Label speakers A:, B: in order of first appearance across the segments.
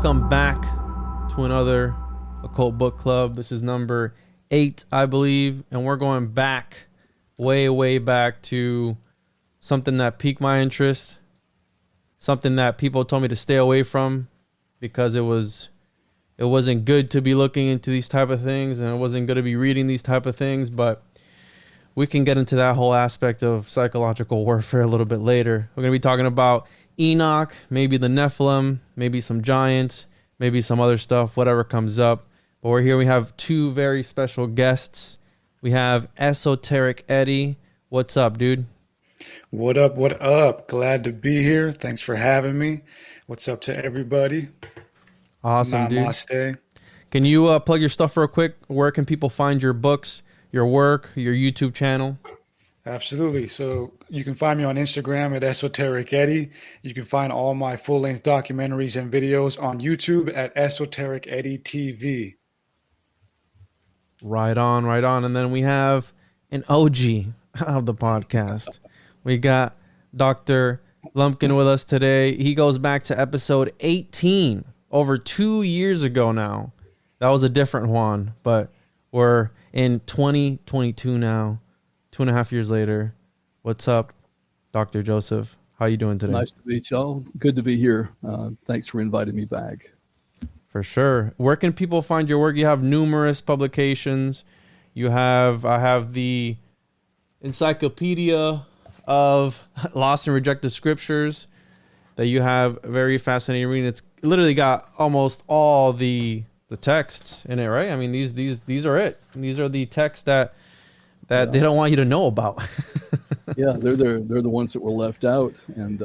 A: Welcome back to another Occult Book Club. This is number 8, I believe, and we're going back, way back to something that piqued my interest, something that people told me to stay away from because it wasn't good to be looking into these type of things, and it wasn't good to be reading these type of things. But we can get into that whole aspect of psychological warfare a little bit later. We're going to be talking about Enoch, maybe the Nephilim, maybe some giants, maybe some other stuff, whatever comes up. But we're here. We have two very special guests. We have Esoteric Eddie. What's up, dude?
B: What up? What up? Glad to be here. Thanks for having me. What's up to everybody?
A: Awesome,
B: Namaste.
A: Dude. Can you plug your stuff real quick? Where can people find your books, your work, your YouTube channel?
B: Absolutely. So you can find me on Instagram at Esoteric Eddie. You can find all my full-length documentaries and videos on YouTube at Esoteric Eddie TV.
A: Right on. And then we have an OG of the podcast. We got Dr. Lumpkin with us today. He goes back to episode 18, over 2 years ago now. That was a different Juan, but we're in 2022 now, 2.5 years later. What's up, Dr. Joseph? How you doing today?
C: Nice to meet y'all. Good to be here. Thanks for inviting me back.
A: For sure. Where can people find your work? You have numerous publications. I have the Encyclopedia of Lost and Rejected Scriptures that you have. Very fascinating reading. It's literally got almost all the texts in it, right? I mean, these are it. These are the texts that they don't want you to know about.
C: Yeah, they're the ones that were left out, and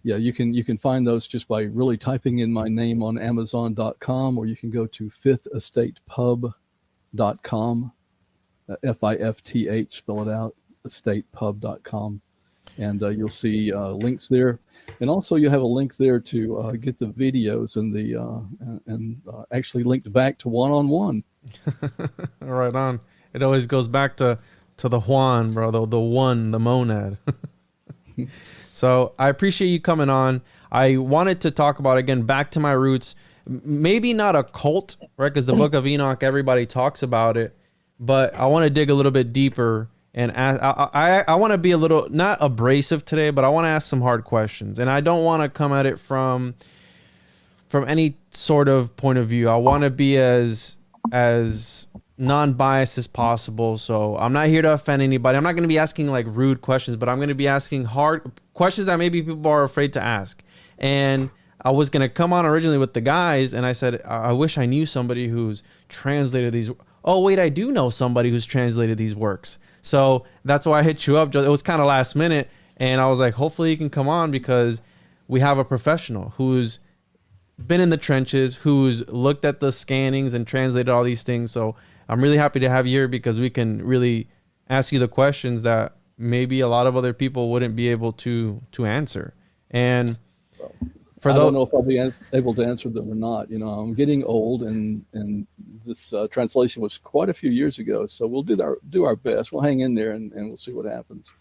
C: you can find those just by really typing in my name on Amazon.com, or you can go to fifthtestatepub.com, FIFTH, spell it out, estatepub.com, and you'll see links there. And also, you have a link there to get the videos and actually linked back to one-on-one.
A: Right on. It always goes back to the Juan, bro, the one, the monad. So I appreciate you coming on. I wanted to talk about, again, back to my roots. Maybe not a cult, right? Because the Book of Enoch, everybody talks about it, but I want to dig a little bit deeper. And I want to be a little, not abrasive today, but I want to ask some hard questions. And I don't want to come at it from any sort of point of view. I want to be as non-biased as possible. So I'm not here to offend anybody. I'm not going to be asking like rude questions, but I'm going to be asking hard questions that maybe people are afraid to ask. And I was going to come on originally with the guys, and I said, I wish I knew somebody who's translated these. Oh, wait, I do know somebody who's translated these works. So that's why I hit you up. It was kind of last minute, and I was like, hopefully you can come on, because we have a professional who's been in the trenches, who's looked at the scannings and translated all these things. So I'm really happy to have you here, because we can really ask you the questions that maybe a lot of other people wouldn't be able to answer. And
C: I don't know if I'll be able to answer them or not. You know, I'm getting old, and this translation was quite a few years ago. So we'll do our best. We'll hang in there, and we'll see what happens.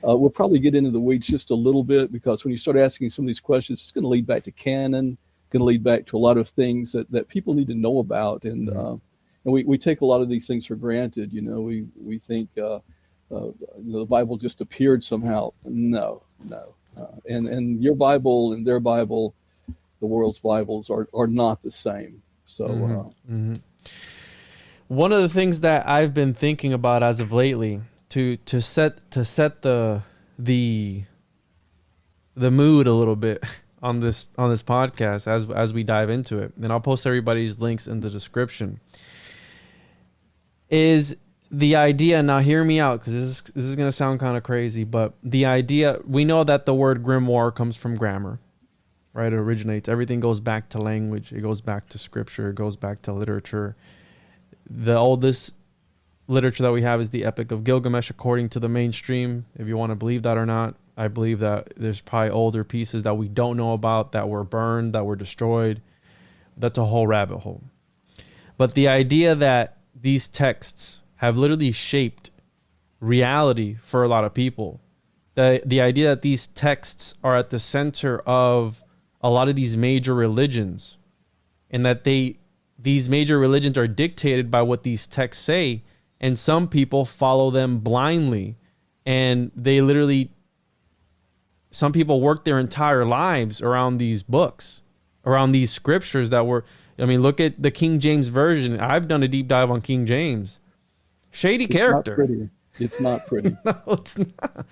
C: We'll probably get into the weeds just a little bit, because when you start asking some of these questions, it's going to lead back to canon, going to lead back to a lot of things that people need to know about. And we take a lot of these things for granted. You know, we think the Bible just appeared somehow. No. And your Bible and their Bible, the world's Bibles, are not the same. So
A: one of the things that I've been thinking about as of lately, to set the mood a little bit on this podcast as we dive into it, and I'll post everybody's links in the description, is the idea. Now hear me out, because this is going to sound kind of crazy, but the idea, we know that the word grimoire comes from grammar, right? It originates. Everything goes back to language. It goes back to scripture. It goes back to literature. The oldest literature that we have is the Epic of Gilgamesh, according to the mainstream. If you want to believe that or not, I believe that there's probably older pieces that we don't know about, that were burned, that were destroyed. That's a whole rabbit hole. But the idea that these texts have literally shaped reality for a lot of people, the idea that these texts are at the center of a lot of these major religions, and that these major religions are dictated by what these texts say, and some people follow them blindly, and they literally, some people work their entire lives around these books, around these scriptures that were, I mean, look at the King James Version. I've done a deep dive on King James. Shady character.
C: It's not pretty.
A: No, it's not.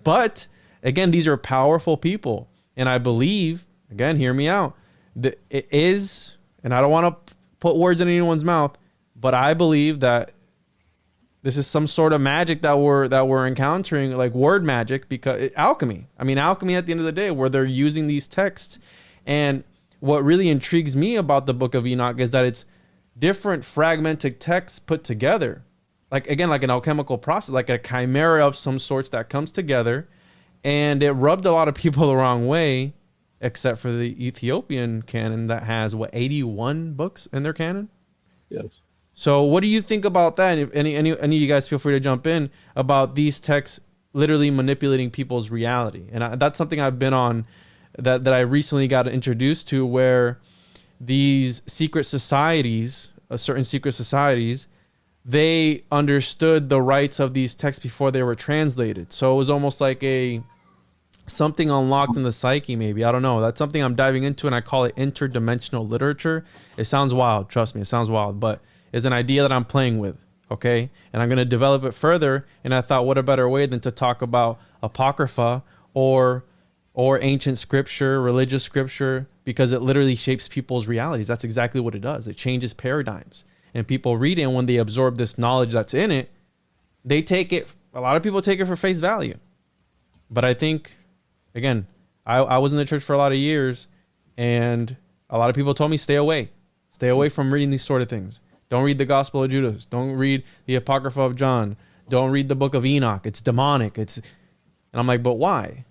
A: But again, these are powerful people. And I believe, again, hear me out, that it is, and I don't want to put words in anyone's mouth, but I believe that this is some sort of magic that we're encountering, like word magic, because alchemy. I mean, alchemy at the end of the day, where they're using these texts. And what really intrigues me about the book of Enoch is that it's different fragmented texts put together. Like, again, like an alchemical process, like a chimera of some sorts that comes together. And it rubbed a lot of people the wrong way, except for the Ethiopian canon that has, 81 books in their canon?
C: Yes.
A: So what do you think about that? And if any of you guys feel free to jump in about these texts literally manipulating people's reality. And that's something I've been on that I recently got introduced to, where these secret societies, certain secret societies, they understood the rights of these texts before they were translated. So it was almost like something unlocked in the psyche, maybe. I don't know. That's something I'm diving into, and I call it interdimensional literature. It sounds wild. Trust me, it sounds wild, but it's an idea that I'm playing with, okay? And I'm going to develop it further, and I thought, what a better way than to talk about Apocrypha or ancient scripture, religious scripture, because it literally shapes people's realities. That's exactly what it does. It changes paradigms. And people read it, and when they absorb this knowledge that's in it, they take it, a lot of people take it for face value. But I think, again, I was in the church for a lot of years, and a lot of people told me, stay away from reading these sort of things. Don't read the Gospel of Judas. Don't read the Apocrypha of John. Don't read the book of Enoch. It's demonic. And I'm like, but why?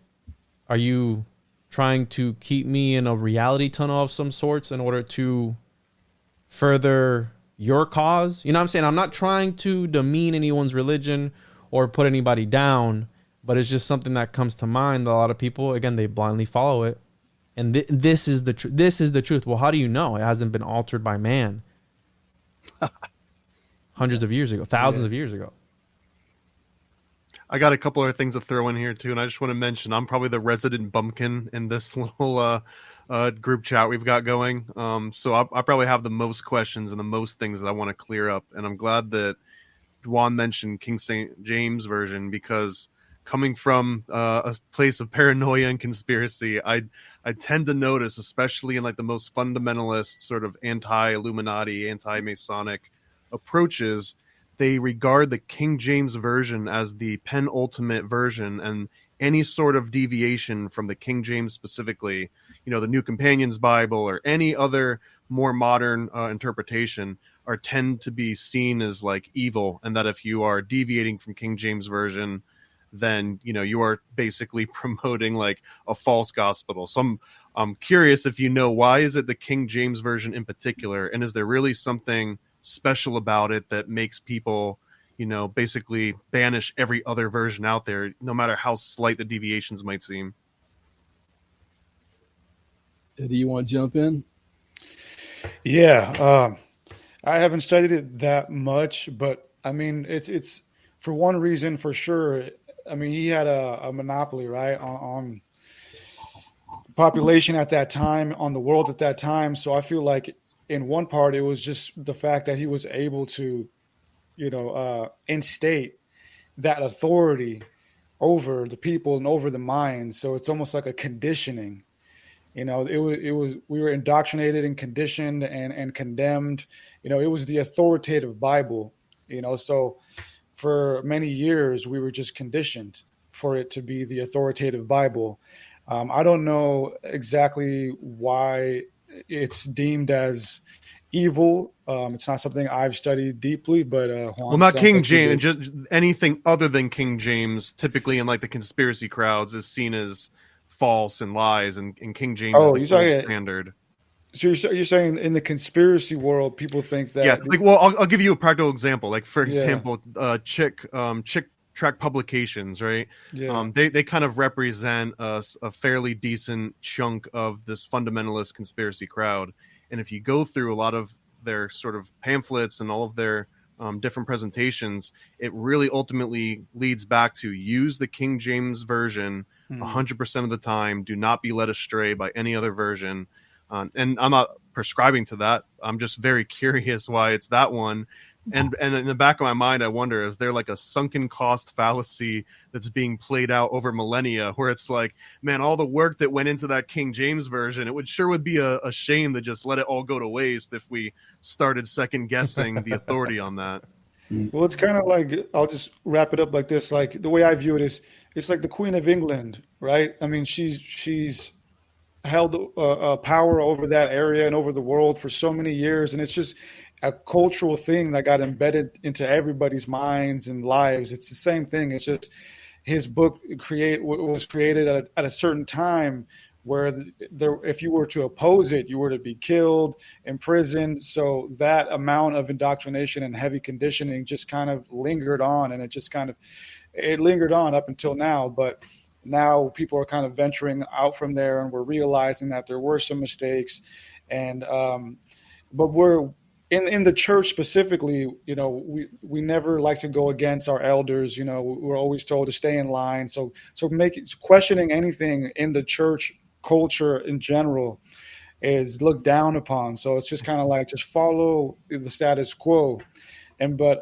A: Are you trying to keep me in a reality tunnel of some sorts in order to further your cause? You know what I'm saying? I'm not trying to demean anyone's religion or put anybody down, but it's just something that comes to mind. A lot of people, again, they blindly follow it. And this is the truth. Well, how do you know? It hasn't been altered by man hundreds of years ago, thousands of years ago.
D: I got a couple other things to throw in here too, and I just want to mention I'm probably the resident bumpkin in this little group chat we've got going. So I probably have the most questions and the most things that I want to clear up, and I'm glad that Juan mentioned King St. James Version, because coming from a place of paranoia and conspiracy, I tend to notice, especially in like the most fundamentalist sort of anti-Illuminati, anti-Masonic approaches, they regard the King James Version as the penultimate version, and any sort of deviation from the King James specifically, the New Companion's Bible or any other more modern interpretation, tend to be seen as like evil, and that if you are deviating from King James Version, then you are basically promoting like a false gospel. So I'm curious if why is it the King James Version in particular, and is there really something special about it that makes people basically banish every other version out there, no matter how slight the deviations might seem?
C: Eddie, you want to jump in?
B: Yeah, I haven't studied it that much, but I mean, it's for one reason for sure. I mean, he had a monopoly, right, on population at that time, on the world at that time. So I feel like in one part, it was just the fact that he was able to, instate that authority over the people and over the minds. So it's almost like a conditioning. It was we were indoctrinated and conditioned and condemned. It was the authoritative Bible. So for many years we were just conditioned for it to be the authoritative Bible. I don't know exactly why it's deemed as evil. It's not something I've studied deeply, but Juan,
D: well, not King James, just anything other than King James, typically in like the conspiracy crowds, is seen as false and lies, and King James is the gold standard.
B: So you're saying in the conspiracy world, people think that?
D: Yeah, like, well, I'll give you a practical example. Like, for example, Chick track publications, right?
B: Yeah.
D: They kind of represent a fairly decent chunk of this fundamentalist conspiracy crowd. And if you go through a lot of their sort of pamphlets and all of their different presentations, it really ultimately leads back to use the King James version 100% of the time. Do not be led astray by any other version. And I'm not prescribing to that. I'm just very curious why it's that one. And in the back of my mind, I wonder, is there like a sunken cost fallacy that's being played out over millennia where it's like, man, all the work that went into that King James version, it would be a shame to just let it all go to waste if we started second guessing the authority on that.
B: Well, it's kind of like, I'll just wrap it up like this. Like, the way I view it is, it's like the Queen of England, right? I mean, she's held power over that area and over the world for so many years, and it's just a cultural thing that got embedded into everybody's minds and lives. It's the same thing. It's just his book was created at a certain time where if you were to oppose it, you were to be killed, imprisoned. So that amount of indoctrination and heavy conditioning just kind of lingered on, and it lingered on up until now. But now people are kind of venturing out from there, and we're realizing that there were some mistakes. And but we're in the church specifically, you know, we never like to go against our elders. You know, we're always told to stay in line. So questioning anything in the church culture in general is looked down upon. So it's just kind of like, just follow the status quo. But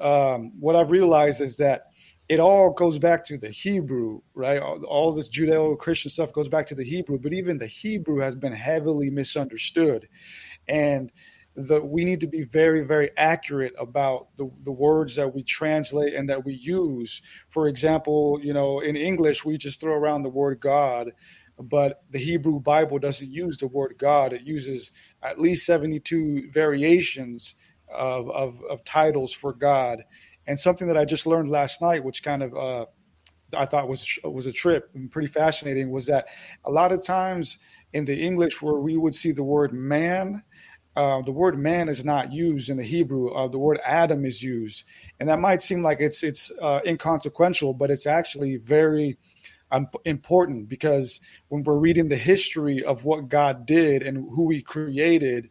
B: what I've realized is that it all goes back to the Hebrew, right? All this Judeo-Christian stuff goes back to the Hebrew, but even the Hebrew has been heavily misunderstood. And we need to be very, very accurate about the words that we translate and that we use. For example, you know, in English, we just throw around the word God, but the Hebrew Bible doesn't use the word God. It uses at least 72 variations of titles for God. And something that I just learned last night, which kind of I thought was a trip and pretty fascinating, was that a lot of times in the English where we would see the word man, the word man is not used in the Hebrew. The word Adam is used. And that might seem like it's inconsequential, but it's actually very important, because when we're reading the history of what God did and who he created,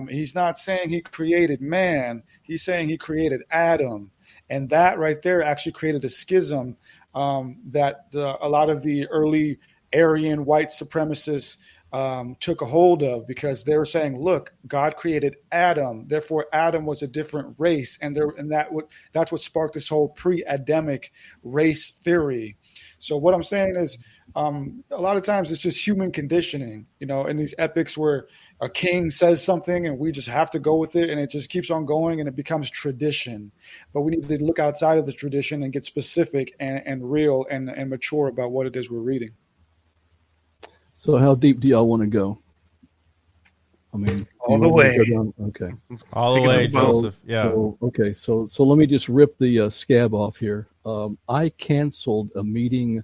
B: he's not saying he created man. He's saying he created Adam. And that right there actually created a schism that a lot of the early Aryan white supremacists took a hold of, because they were saying, look, God created Adam, therefore Adam was a different race, that's what sparked this whole pre-Adamic race theory. So what I'm saying is, a lot of times it's just human conditioning, you know, in these epics where a king says something and we just have to go with it, and it just keeps on going and it becomes tradition. But we need to look outside of the tradition and get specific and real and mature about what it is we're reading.
C: So how deep do y'all want to go? I mean,
B: all the way.
C: Okay.
A: All the way, Joseph. Yeah.
C: So let me just rip the scab off here. I canceled a meeting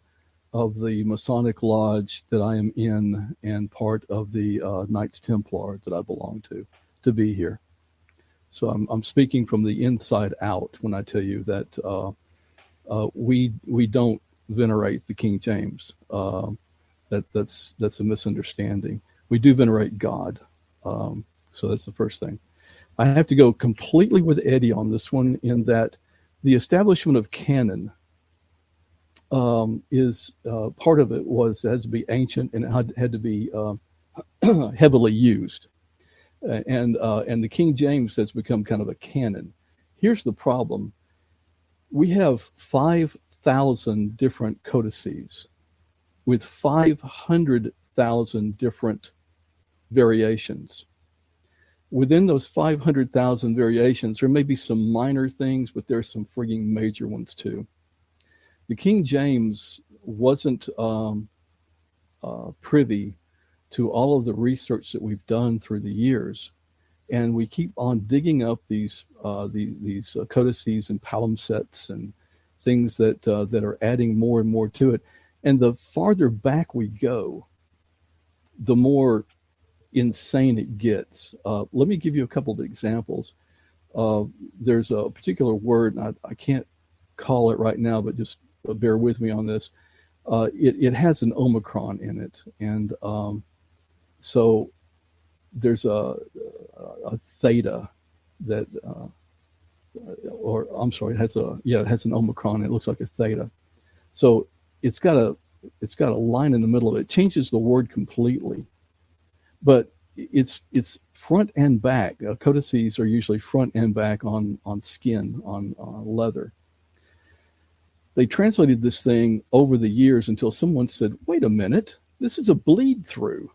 C: of the Masonic Lodge that I am in and part of the Knights Templar that I belong to be here. So I'm speaking from the inside out when I tell you that we don't venerate the King James. That's a misunderstanding. We do venerate God. So that's the first thing. I have to go completely with Eddie on this one, in that the establishment of canon is part of it had to be ancient, and it had to be heavily used. And the King James has become kind of a canon. Here's the problem. We have 5,000 different codices with 500,000 different variations. Within those 500,000 variations, there may be some minor things, but there's some frigging major ones too. The King James wasn't privy to all of the research that we've done through the years, and we keep on digging up these codices and palimpsests and things that are adding more and more to it. And the farther back we go, the more insane it gets. Let me give you a couple of examples. There's a particular word, and I can't call it right now, but just bear with me on this. It has an Omicron in it, and so there's a theta that, or I'm sorry, it has an Omicron. It looks like a theta. So it's got a line in the middle of it. It changes the word completely, but it's front and back. Codices are usually front and back on skin, on leather. They translated this thing over the years until someone said, "Wait a minute, this is a bleed through,"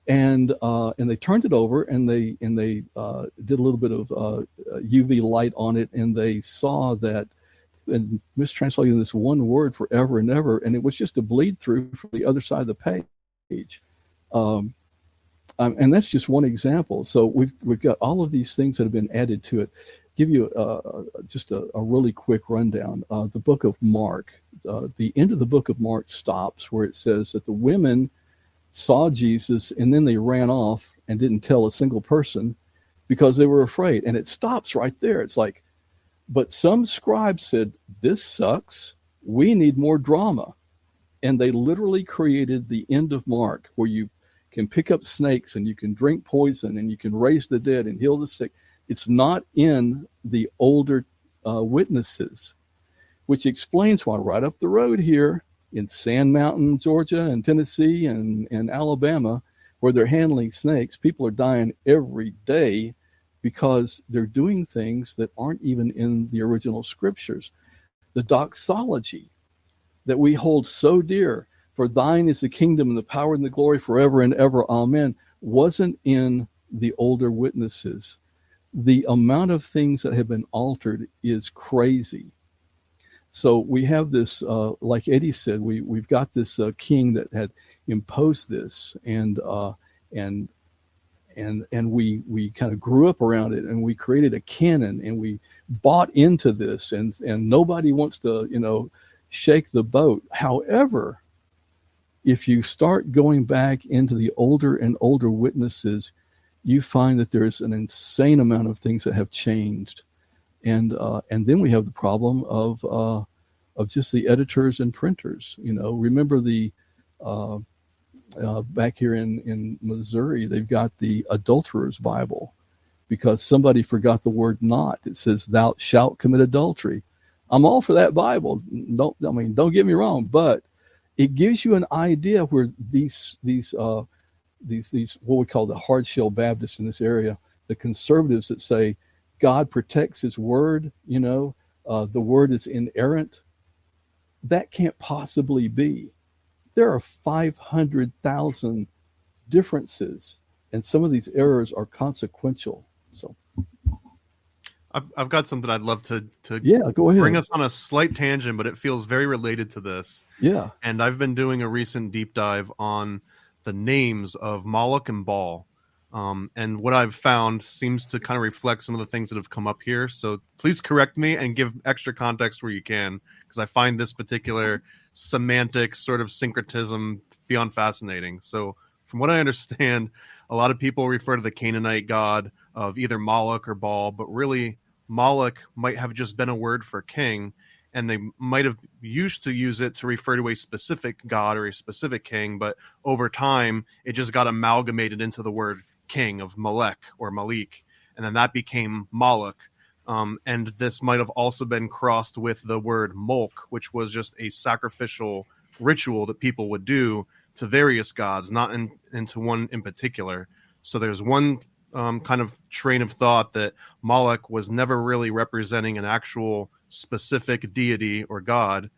C: and they turned it over and they did a little bit of UV light on it, and they saw that and mistranslating this one word forever and ever, and it was just a bleed through from the other side of the page. And that's just one example. So we've got all of these things that have been added to it. Give you just a really quick rundown. The book of Mark, the end of the book of Mark stops where it says that the women saw Jesus and then they ran off and didn't tell a single person because they were afraid. And it stops right there. It's like, but some scribes said, "This sucks. We need more drama." And they literally created the end of Mark where you can pick up snakes and you can drink poison and you can raise the dead and heal the sick. It's not in the older witnesses, which explains why right up the road here in Sand Mountain, Georgia, and Tennessee and Alabama, where they're handling snakes, people are dying every day because they're doing things that aren't even in the original scriptures. The doxology that we hold so dear, "For thine is the kingdom and the power and the glory forever and ever, amen," wasn't in the older witnesses. The amount of things that have been altered is crazy. So we have this, like Eddie said, we've got this king that had imposed this, and we kind of grew up around it, and we created a canon, and we bought into this, and nobody wants to, shake the boat. However, if you start going back into the older and older witnesses, you find that there's an insane amount of things that have changed, and then we have the problem of just the editors and printers. Remember the back here in Missouri, they've got the Adulterer's Bible because somebody forgot the word "not." It says, "Thou shalt commit adultery." I'm all for that Bible. Don't get me wrong, but it gives you an idea where these what we call the hard shell Baptists in this area, the conservatives that say God protects his word, the word is inerrant. That can't possibly be. There are 500,000 differences, and some of these errors are consequential. So
D: I've got something I'd love to
C: go ahead.
D: Bring us on a slight tangent, but it feels very related to this.
C: Yeah.
D: And I've been doing a recent deep dive on the names of Moloch and Baal. And what I've found seems to kind of reflect some of the things that have come up here. So please correct me and give extra context where you can, because I find this particular semantic sort of syncretism beyond fascinating. So from what I understand, a lot of people refer to the Canaanite god of either Moloch or Baal, but really Moloch might have just been a word for king, and they might have used to use it to refer to a specific god or a specific king, but over time it just got amalgamated into the word king of Molech or Malik, and then that became Moloch. And this might have also been crossed with the word Molch, which was just a sacrificial ritual that people would do to various gods, not into one in particular. So there's one kind of train of thought that Moloch was never really representing an actual specific deity or god.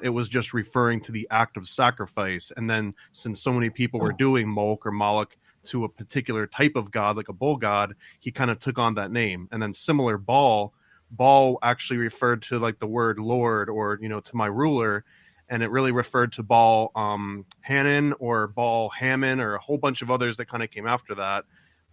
D: It was just referring to the act of sacrifice. And then since so many people were doing Molch or Moloch to a particular type of god, like a bull god, he kind of took on that name. And then similar, Baal actually referred to like the word Lord, or, to my ruler. And it really referred to Baal Hanan or Baal Hammon or a whole bunch of others that kind of came after that.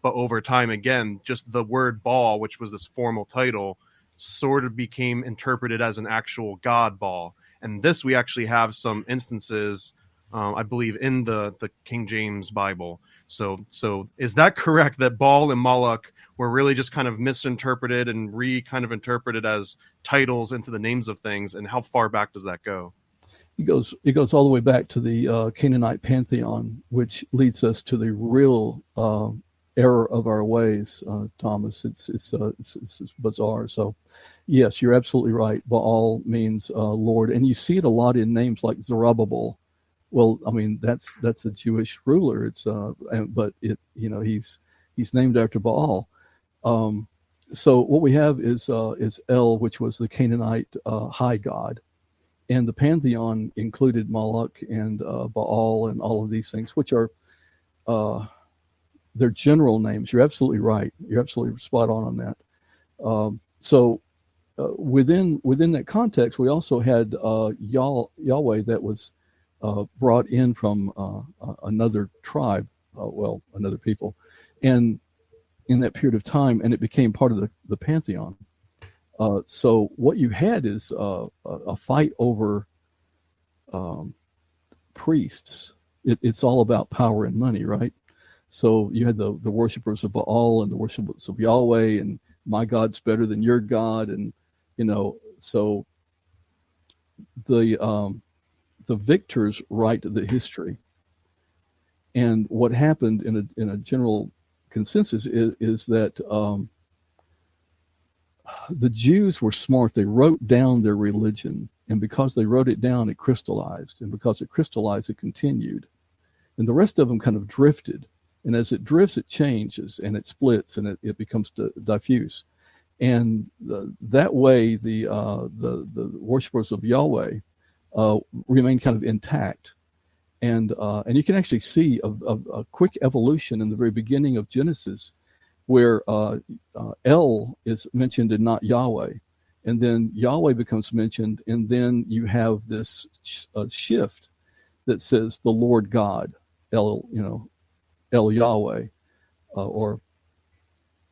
D: But over time, again, just the word Baal, which was this formal title, sort of became interpreted as an actual god Baal. And this, we actually have some instances, I believe, in the King James Bible. So is that correct that Baal and Moloch were really just kind of misinterpreted and kind of interpreted as titles into the names of things? And how far back does that go?
C: It goes all the way back to the Canaanite pantheon, which leads us to the real error of our ways, Thomas. It's bizarre. So, yes, you're absolutely right. Baal means Lord, and you see it a lot in names like Zerubbabel. Well, I mean that's a Jewish ruler. It's but it he's named after Baal. So what we have is El, which was the Canaanite high god. And the pantheon included Moloch and Baal and all of these things, which are their general names. You're absolutely right. You're absolutely spot on that. So within that context, we also had Yahweh that was brought in from another tribe, another people, and in that period of time, and it became part of the pantheon. So what you had is a fight over priests. It's all about power and money, right? So you had the worshipers of Baal and the worshipers of Yahweh, and my God's better than your God, and so the victors write the history. And what happened in a general consensus is that the Jews were smart. They wrote down their religion, and because they wrote it down, it crystallized, and because it crystallized, it continued. And the rest of them kind of drifted, and as it drifts, it changes, and it splits, and it becomes diffuse. And that way, the worshipers of Yahweh remain kind of intact. And you can actually see a quick evolution in the very beginning of Genesis, where El is mentioned and not Yahweh, and then Yahweh becomes mentioned, and then you have this shift that says the Lord God, El Yahweh,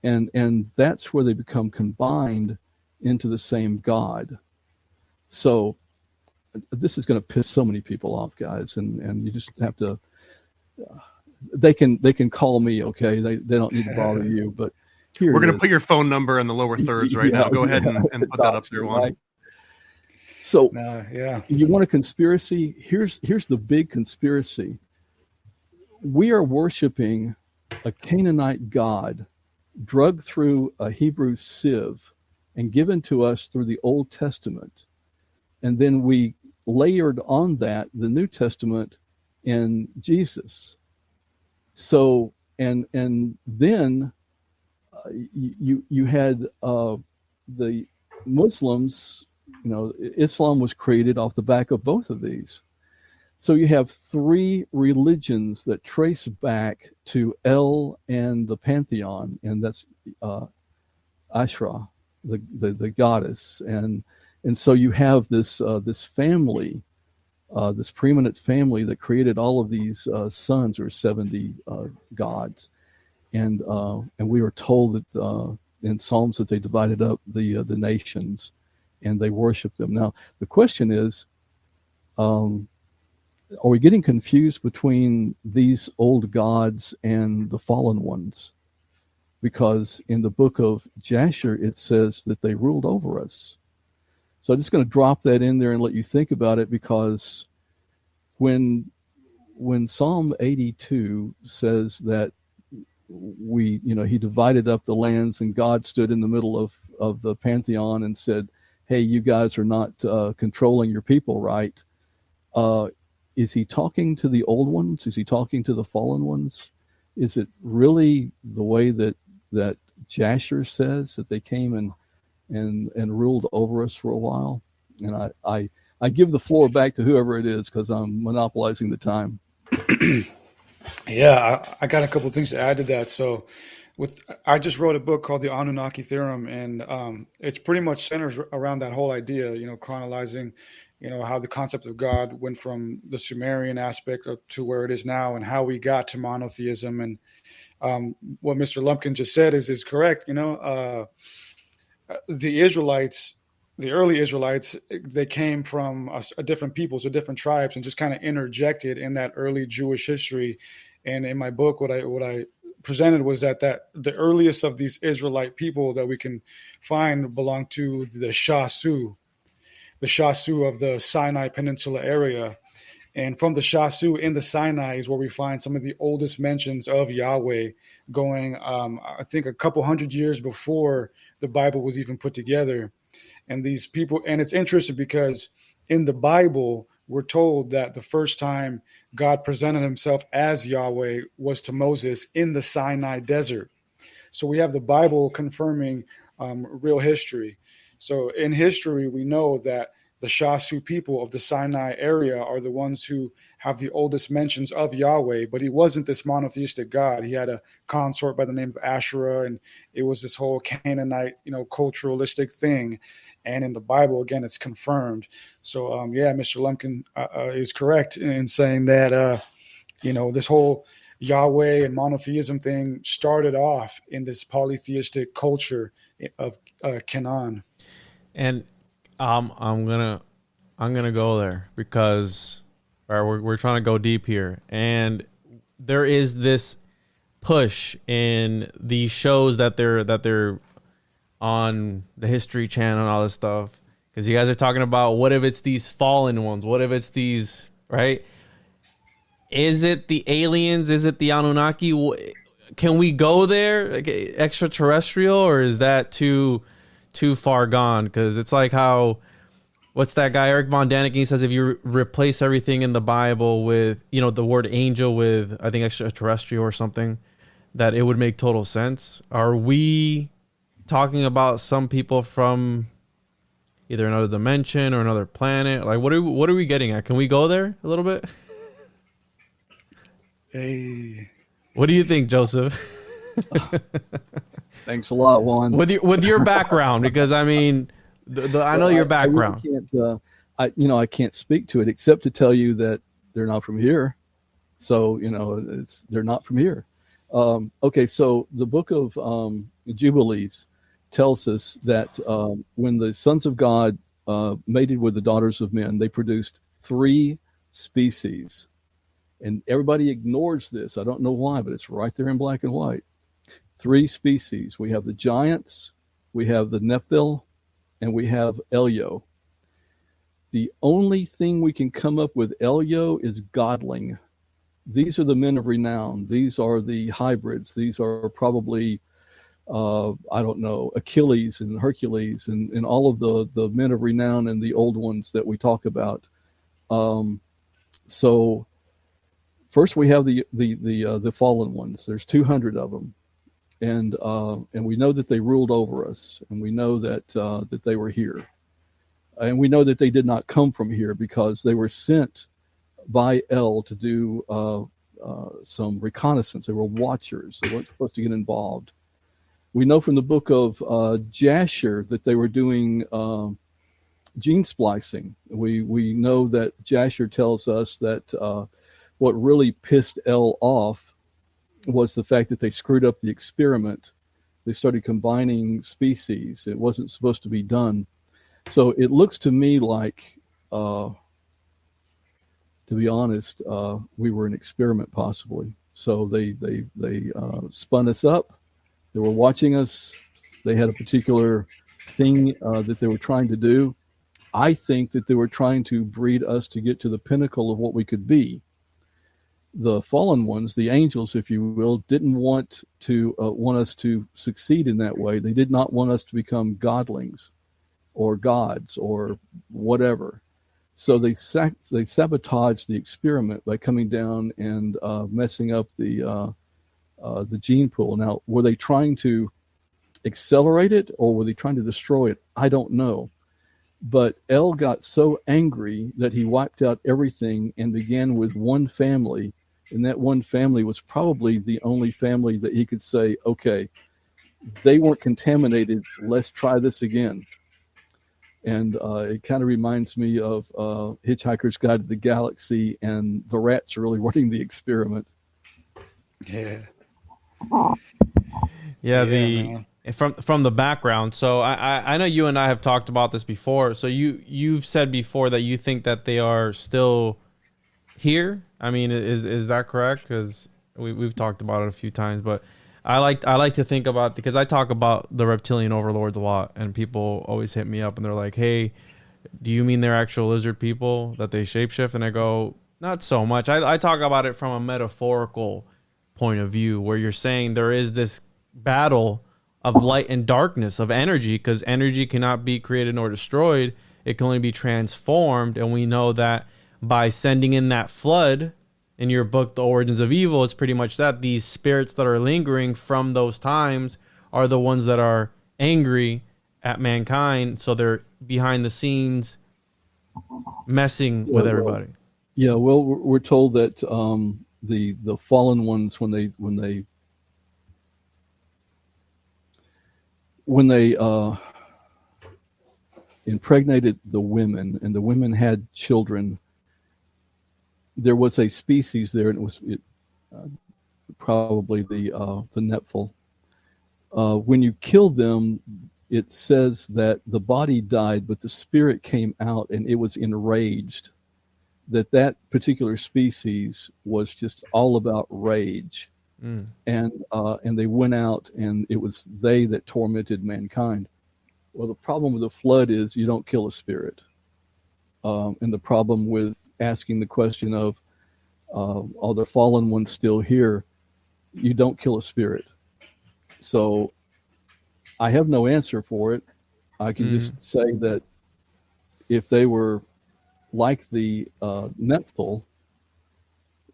C: and that's where they become combined into the same God. So this is going to piss so many people off, guys, and you just have to. They can call me, okay? They don't need to bother you, but here
D: we're going to put your phone number in the lower thirds right now. Go ahead and put that up there, Juan. Right?
C: So,
B: yeah.
C: You want a conspiracy? Here's the big conspiracy. We are worshiping a Canaanite god, drugged through a Hebrew sieve, and given to us through the Old Testament, and then we layered on that the New Testament in Jesus. So and then you had the Muslims. Islam was created off the back of both of these. So you have three religions that trace back to El and the pantheon, and that's Ashra, the goddess, and so you have this family. This preeminent family that created all of these sons, or 70 gods, and we were told that in Psalms that they divided up the nations, and they worshiped them. Now the question is, are we getting confused between these old gods and the fallen ones? Because in the book of Jasher it says that they ruled over us. So I'm just going to drop that in there and let you think about it, because when Psalm 82 says that he divided up the lands and God stood in the middle of the pantheon and said, hey, you guys are not controlling your people right. Is he talking to the old ones? Is he talking to the fallen ones? Is it really the way that Jasher says, that they came and ruled over us for a while? And I give the floor back to whoever it is, because I'm monopolizing the time.
B: Yeah, I got a couple of things to add to that. So I just wrote a book called The Anunnaki Theorem, and it's pretty much centers around that whole idea, chronologizing, how the concept of God went from the Sumerian aspect up to where it is now, and how we got to monotheism. And what Mr. Lumpkin just said is correct. The Israelites, the early Israelites, they came from a different peoples or different tribes, and just kind of interjected in that early Jewish history And in my book, what I presented was that the earliest of these Israelite people that we can find belong to the Shasu of the Sinai Peninsula area. And from the Shasu in the Sinai is where we find some of the oldest mentions of Yahweh, going, I think, a couple hundred years before the Bible was even put together. And these people, and it's interesting because in the Bible, we're told that the first time God presented himself as Yahweh was to Moses in the Sinai desert. So we have the Bible confirming real history. So in history, we know that the Shasu people of the Sinai area are the ones who have the oldest mentions of Yahweh, but he wasn't this monotheistic God. He had a consort by the name of Asherah, and it was this whole Canaanite, culturalistic thing. And in the Bible, again, it's confirmed. So, Mr. Lumpkin is correct in saying that, this whole Yahweh and monotheism thing started off in this polytheistic culture of Canaan.
A: And I'm gonna go there because we're trying to go deep here, and there is this push in these shows that they're on the History Channel and all this stuff, because you guys are talking about, what if it's these fallen ones? What if it's these, right? Is it the aliens? Is it the Anunnaki? Can we go there, like extraterrestrial, or is that too far gone? Because it's like how, what's that guy, Eric Von Daniken, says if you replace everything in the Bible with, the word angel with, I think, extraterrestrial or something, that it would make total sense. Are we talking about some people from either another dimension or another planet? Like, what are we getting at? Can we go there a little bit?
B: Hey,
A: what do you think, Joseph?
C: Thanks a lot, Juan.
A: With your background, because I mean, I know your background.
C: I can't speak to it except to tell you that they're not from here. So they're not from here. Okay, so the book of Jubilees tells us that when the sons of God mated with the daughters of men, they produced 3 species. And everybody ignores this. I don't know why, but it's right there in black and white. 3 species. We have the giants, we have the Nephilim, and we have Elyo. The only thing we can come up with Elyo is godling. These are the men of renown. These are the hybrids. These are probably Achilles and Hercules and all of the men of renown and the old ones that we talk about. So first we have the fallen ones. There's 200 of them, and we know that they ruled over us, and we know that they were here, and we know that they did not come from here because they were sent by El to do some reconnaissance. They were watchers. They weren't supposed to get involved. We know from the book of Jasher that they were doing gene splicing. We know that Jasher tells us that what really pissed El off was the fact that they screwed up the experiment. They started combining species. It wasn't supposed to be done. So it looks to me like, to be honest, we were an experiment possibly. So they spun us up. They were watching us. They had a particular thing that they were trying to do. I think that they were trying to breed us to get to the pinnacle of what we could be. The fallen ones, the angels, if you will, didn't want us to succeed in that way. They did not want us to become godlings or gods or whatever. So they sabotaged the experiment by coming down and messing up the gene pool. Now, were they trying to accelerate it or were they trying to destroy it? I don't know. But El got so angry that he wiped out everything and began with one family. And that one family was probably the only family that he could say, okay, they weren't contaminated. Let's try this again. And it kind of reminds me of Hitchhiker's Guide to the Galaxy, and the rats are really running the experiment.
B: Yeah.
A: Yeah, from the background. So I know you and I have talked about this before. So you've said before that you think that they are still here. I mean, is that correct? Because We've talked about it a few times, but I like to think about, because I talk about the reptilian overlords a lot, and people always hit me up and they're like, "Hey, do you mean they're actual lizard people that they shapeshift?" And I go, not so much. I talk about it from a metaphorical point of view, where you're saying there is this battle of light and darkness, of energy, because energy cannot be created nor destroyed. It can only be transformed. And we know that by sending in that flood in your book, The Origins of Evil, it's pretty much that these spirits that are lingering from those times are the ones that are angry at mankind. So they're behind the scenes messing with everybody.
C: Yeah, well, we're told that the fallen ones, when they impregnated the women, and the women had children, there was a species there, and it was probably the Nephilim. When you killed them, it says that the body died, but the spirit came out, and it was enraged. That particular species was just all about rage, and they went out, and it was they that tormented mankind. Well, the problem with the flood is you don't kill a spirit, and the problem with asking the question of are the fallen ones still here, you don't kill a spirit. So I have no answer for it. I can just say that if they were like the Nephilim,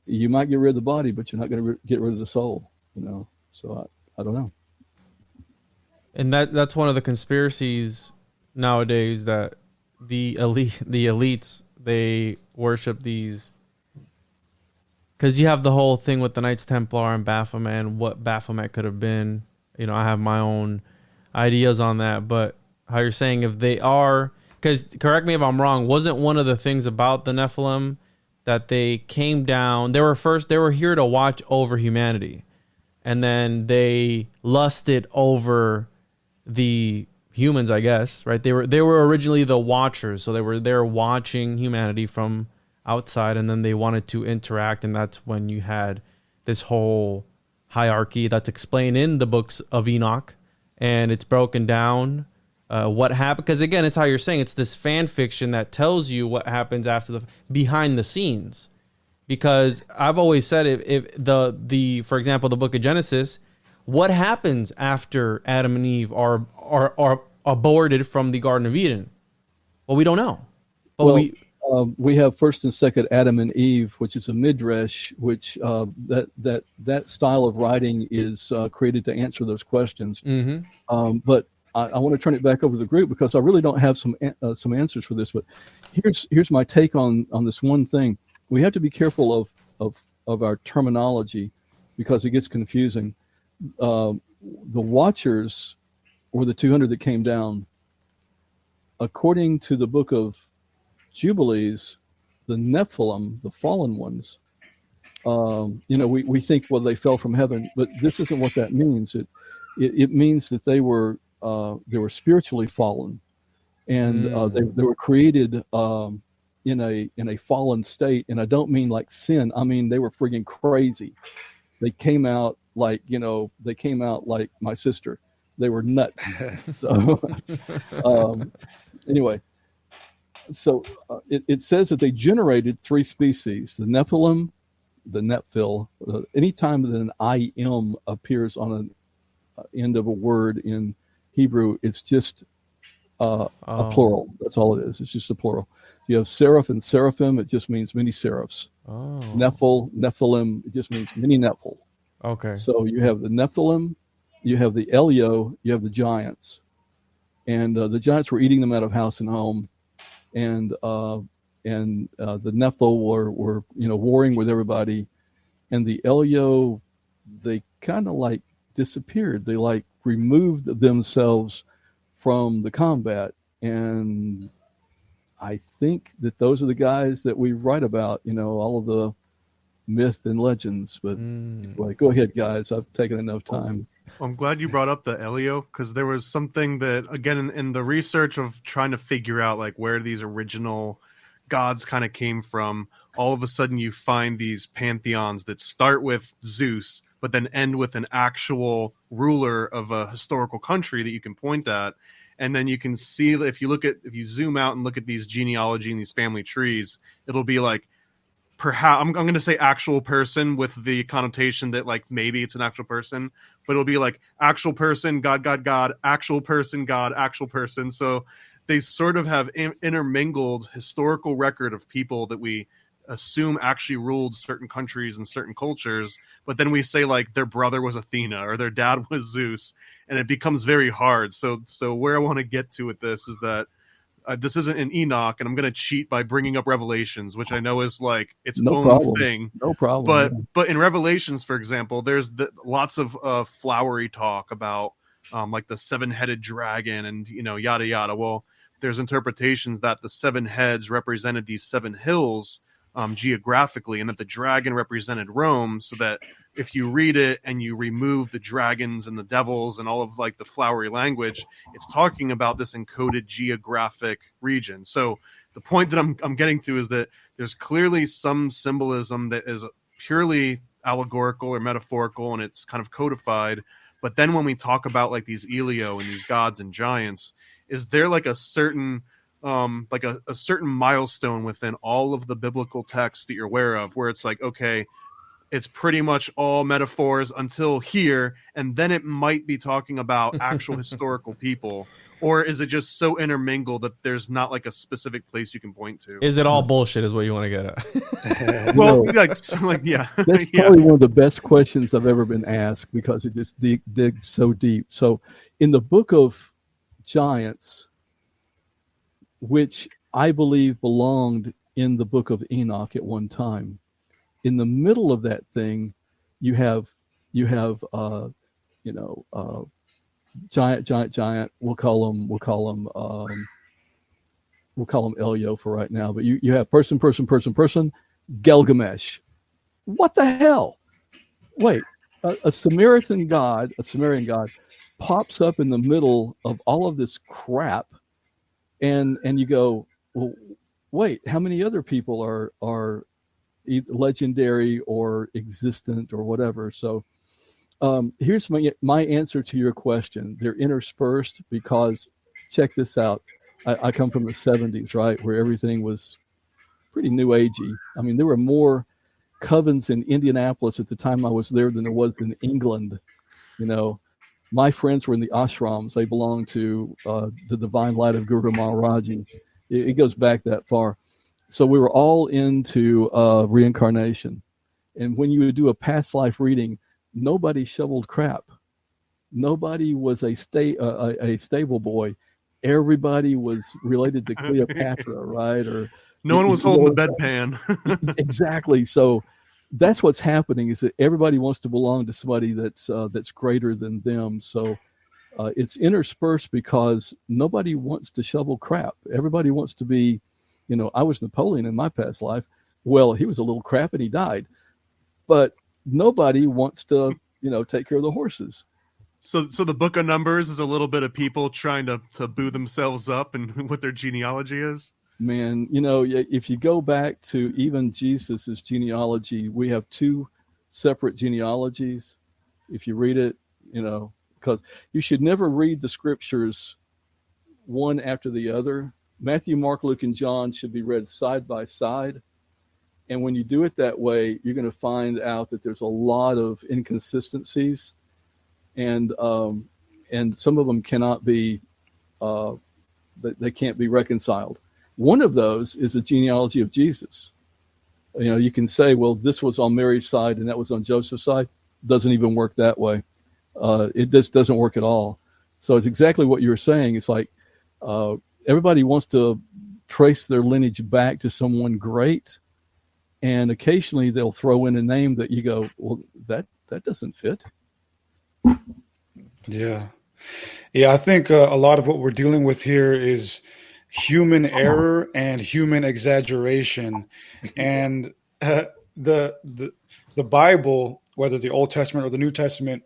C: you might get rid of the body, but you're not going to get rid of the soul, So I don't know.
A: And that's one of the conspiracies nowadays, that the elites, they worship these, because you have the whole thing with the Knights Templar and Baphomet, and what Baphomet could have been. I have my own ideas on that, but how you're saying, if they are, because correct me if I'm wrong, wasn't one of the things about the Nephilim that they came down, they were here to watch over humanity, and then they lusted over the humans, I guess, right? They were originally the watchers, so they were there watching humanity from outside, and then they wanted to interact, and that's when you had this whole hierarchy that's explained in the books of Enoch, and it's broken down what happened, because again, it's how you're saying, it's this fan fiction that tells you what happens after the behind the scenes. Because I've always said, if the for example, the book of Genesis, what happens after Adam and Eve are aborted from the Garden of Eden? Well, we don't know. But
C: we have first and second Adam and Eve, which is a midrash, which that style of writing is created to answer those questions. But I want to turn it back over to the group, because I really don't have some answers for this. But here's my take on this one thing. We have to be careful of our terminology, because it gets confusing. The Watchers were the 200 that came down. According to the book of Jubilees, the Nephilim, the fallen ones, we think, well, they fell from heaven, but this isn't what that means. It means that they were spiritually fallen, and they were created in a fallen state. And I don't mean like sin. I mean they were friggin' crazy. They came out like my sister. They were nuts. So anyway. So it says that they generated three species: the Nephilim, the Nephil. Anytime that an "im" appears on an end of a word in Hebrew, it's just a plural. That's all it is. It's just a plural. You have seraph and seraphim. It just means many seraphs. Nephilim. It just means many Nephil.
A: Okay.
C: So you have the Nephilim, you have the Elio, you have the giants, and the giants were eating them out of house and home. And the Nephil were warring with everybody, and the Elio, they kind of like disappeared. They like removed themselves from the combat, and I think that those are the guys that we write about. All of the myth and legends. But anyway, go ahead, guys. I've taken enough time.
D: I'm glad you brought up the Elio, because there was something that, again, in the research of trying to figure out like where these original gods kind of came from, all of a sudden you find these pantheons that start with Zeus, but then end with an actual ruler of a historical country that you can point at. And then you can see that if you zoom out and look at these genealogy and these family trees, it'll be like, perhaps I'm going to say actual person with the connotation that like maybe it's an actual person, but it'll be like actual person, God, actual person, God, actual person. So they sort of have intermingled historical record of people that we assume actually ruled certain countries and certain cultures, but then we say like their brother was Athena or their dad was Zeus, and it becomes very hard. So where I want to get to with this is that this isn't an Enoch, and I'm going to cheat by bringing up Revelations, which I know is like its own thing.
C: No problem.
D: But in Revelations, for example, there's lots of flowery talk about like the 7-headed dragon and yada yada. Well, there's interpretations that the 7 heads represented these 7 hills geographically, and that the dragon represented Rome, so that if you read it and you remove the dragons and the devils and all of like the flowery language, it's talking about this encoded geographic region. So the point that I'm getting to is that there's clearly some symbolism that is purely allegorical or metaphorical, and it's kind of codified. But then when we talk about like these Elio and these gods and giants, is there like a certain a certain milestone within all of the biblical texts that you're aware of where it's like, okay, it's pretty much all metaphors until here, and then it might be talking about actual historical people? Or is it just so intermingled that there's not like a specific place you can point to?
A: Is it all bullshit is what you want to get at?
D: Well, yeah.
C: That's probably one of the best questions I've ever been asked, because it just digs so deep. So in the book of Giants, which I believe belonged in the book of Enoch at one time, in the middle of that thing, you have giant. We'll call him Elio for right now. But you have person, Gilgamesh. What the hell? Wait, a Sumerian god pops up in the middle of all of this crap, and you go, well, wait, how many other people are legendary or existent or whatever? So here's my answer to your question. They're interspersed because, check this out. I come from the 70s, right, where everything was pretty new agey. I mean, there were more covens in Indianapolis at the time I was there than there was in England. My friends were in the ashrams. They belonged to the Divine Light of Guru Maharaji. It goes back that far. So we were all into reincarnation. And when you would do a past life reading, nobody shoveled crap. Nobody was a stable boy. Everybody was related to Cleopatra, right? Or
D: no one was holding the bedpan.
C: Exactly. So that's what's happening, is that everybody wants to belong to somebody that's greater than them. So it's interspersed because nobody wants to shovel crap. Everybody wants to be, I was Napoleon in my past life. Well, he was a little crap and he died. But nobody wants to, take care of the horses.
D: So the Book of Numbers is a little bit of people trying to boo themselves up and what their genealogy is.
C: Man, if you go back to even Jesus's genealogy, we have 2 separate genealogies. If you read it, because you should never read the scriptures one after the other. Matthew, Mark, Luke, and John should be read side by side. And when you do it that way, you're going to find out that there's a lot of inconsistencies, and some of them cannot be, they can't be reconciled. One of those is the genealogy of Jesus. You can say, well, this was on Mary's side and that was on Joseph's side. Doesn't even work that way. It just doesn't work at all. So it's exactly what you're saying. It's like everybody wants to trace their lineage back to someone great, and occasionally they'll throw in a name that you go, well, that doesn't fit.
B: Yeah. I think a lot of what we're dealing with here is human error and human exaggeration, and the Bible, whether the Old Testament or the New Testament,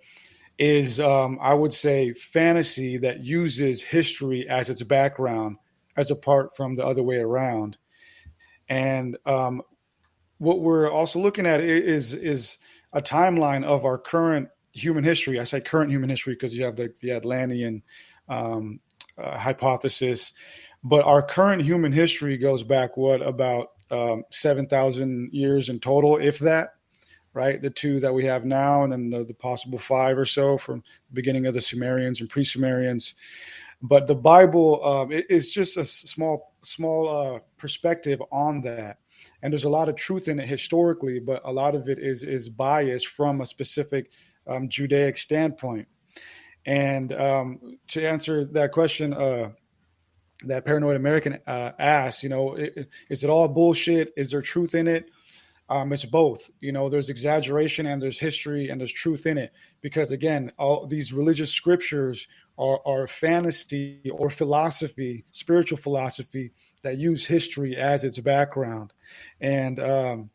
B: is I would say fantasy that uses history as its background, as apart from the other way around. And what we're also looking at is a timeline of our current human history. I say current human history because you have the Atlantean hypothesis, but our current human history goes back about 7,000 years in total, if that, right? The 2 that we have now, and then the possible 5 or so from the beginning of the Sumerians and pre-Sumerians. But the Bible is just a small perspective on that. And there's a lot of truth in it historically, but a lot of it is biased from a specific Judaic standpoint. And to answer that question, that Paranoid American asked, is it all bullshit? Is there truth in it? It's both. There's exaggeration and there's history and there's truth in it. Because again, all these religious scriptures are fantasy or philosophy, spiritual philosophy that use history as its background. And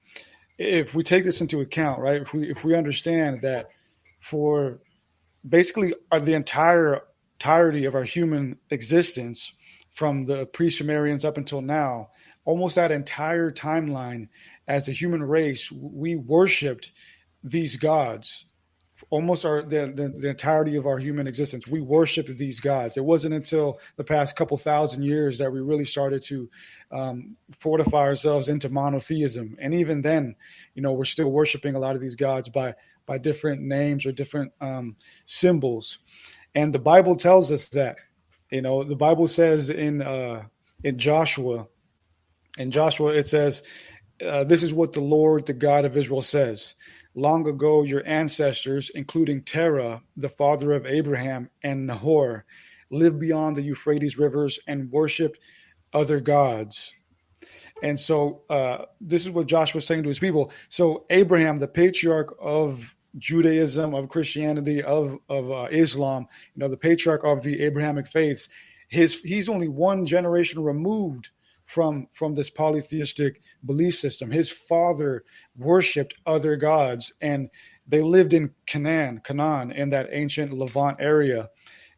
B: if we take this into account, right, if we understand that for basically the entirety of our human existence, from the pre-Sumerians up until now, almost that entire timeline, as a human race, we worshipped these gods. Almost the entirety of our human existence, we worshipped these gods. It wasn't until the past couple thousand years that we really started to fortify ourselves into monotheism. And even then, we're still worshiping a lot of these gods by different names or different symbols. And the Bible tells us that. The Bible says in Joshua, it says, this is what the Lord, the God of Israel, says. Long ago, your ancestors, including Terah, the father of Abraham, and Nahor, lived beyond the Euphrates rivers and worshipped other gods. And so this is what Joshua was saying to his people. So Abraham, the patriarch of Judaism, of Christianity, of Islam, the patriarch of the Abrahamic faiths, he's only one generation removed from this polytheistic belief system. His father worshipped other gods, and they lived in Canaan, in that ancient Levant area.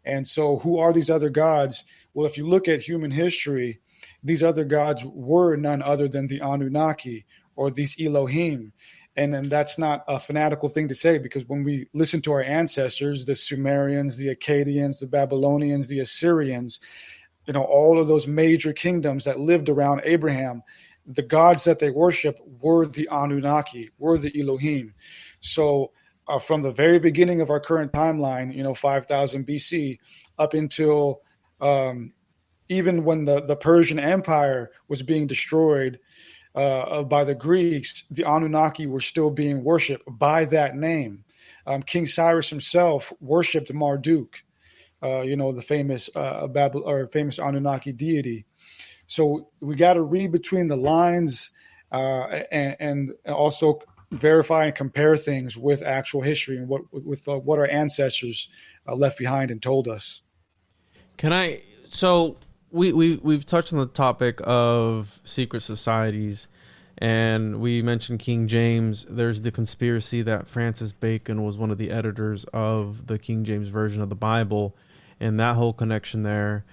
B: And so who are these other gods? Well, if you look at human history, these other gods were none other than the Anunnaki, or these Elohim. And that's not a fanatical thing to say, because when we listen to our ancestors, the Sumerians, the Akkadians, the Babylonians, the Assyrians, all of those major kingdoms that lived around Abraham, the gods that they worship were the Anunnaki, were the Elohim. So from the very beginning of our current timeline, 5,000 BC, up until even when the Persian Empire was being destroyed by the Greeks, the Anunnaki were still being worshipped by that name. King Cyrus himself worshipped Marduk, the famous famous Anunnaki deity. So we got to read between the lines and also verify and compare things with actual history and what our ancestors left behind and told us.
A: So we've touched on the topic of secret societies, and we mentioned King James. There's the conspiracy that Francis Bacon was one of the editors of the King James version of the Bible, and that whole connection there.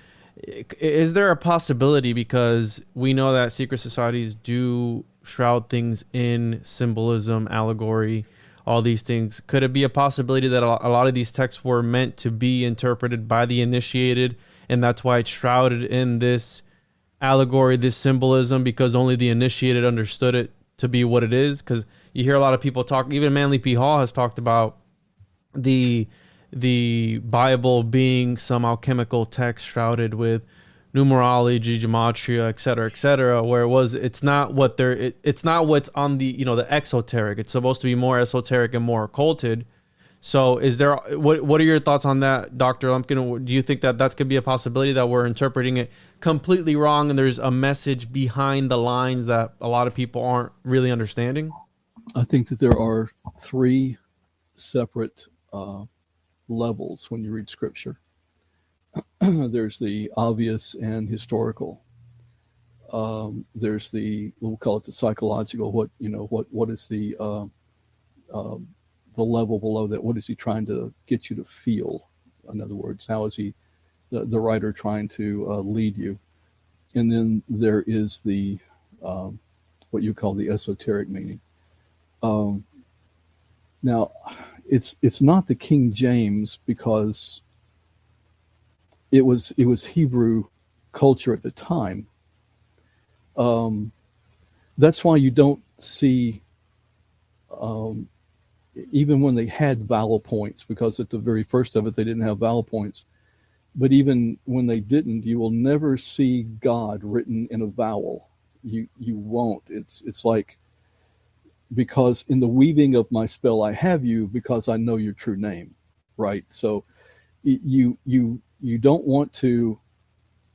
A: Is there a possibility, because we know that secret societies do shroud things in symbolism, allegory, all these things, could it be a possibility that a lot of these texts were meant to be interpreted by the initiated, and that's why it's shrouded in this allegory, this symbolism, because only the initiated understood it to be what it is? Because you hear a lot of people talk, even Manly P. Hall has talked about the Bible being some alchemical text shrouded with numerology, gematria, et cetera, where it's not what's on the, the exoteric. It's supposed to be more esoteric and more occulted. So what are your thoughts on that, Dr. Lumpkin? Do you think that could be a possibility, that we're interpreting it completely wrong and there's a message behind the lines that a lot of people aren't really understanding?
C: I think that there are three separate levels when you read scripture. There's the obvious and historical. There's we'll call it the psychological. What is the level below that? What is he trying to get you to feel? In other words, how is he, the writer, trying to lead you? And then there is the what you call the esoteric meaning. Now, it's not the King James because it was Hebrew culture at the time. That's why you don't see, even when they had vowel points, because at the very first of it they didn't have vowel points. But even when they didn't, you will never see God written in a vowel. You won't. It's like, because in the weaving of my spell I have you, because I know your true name, right? So you don't want to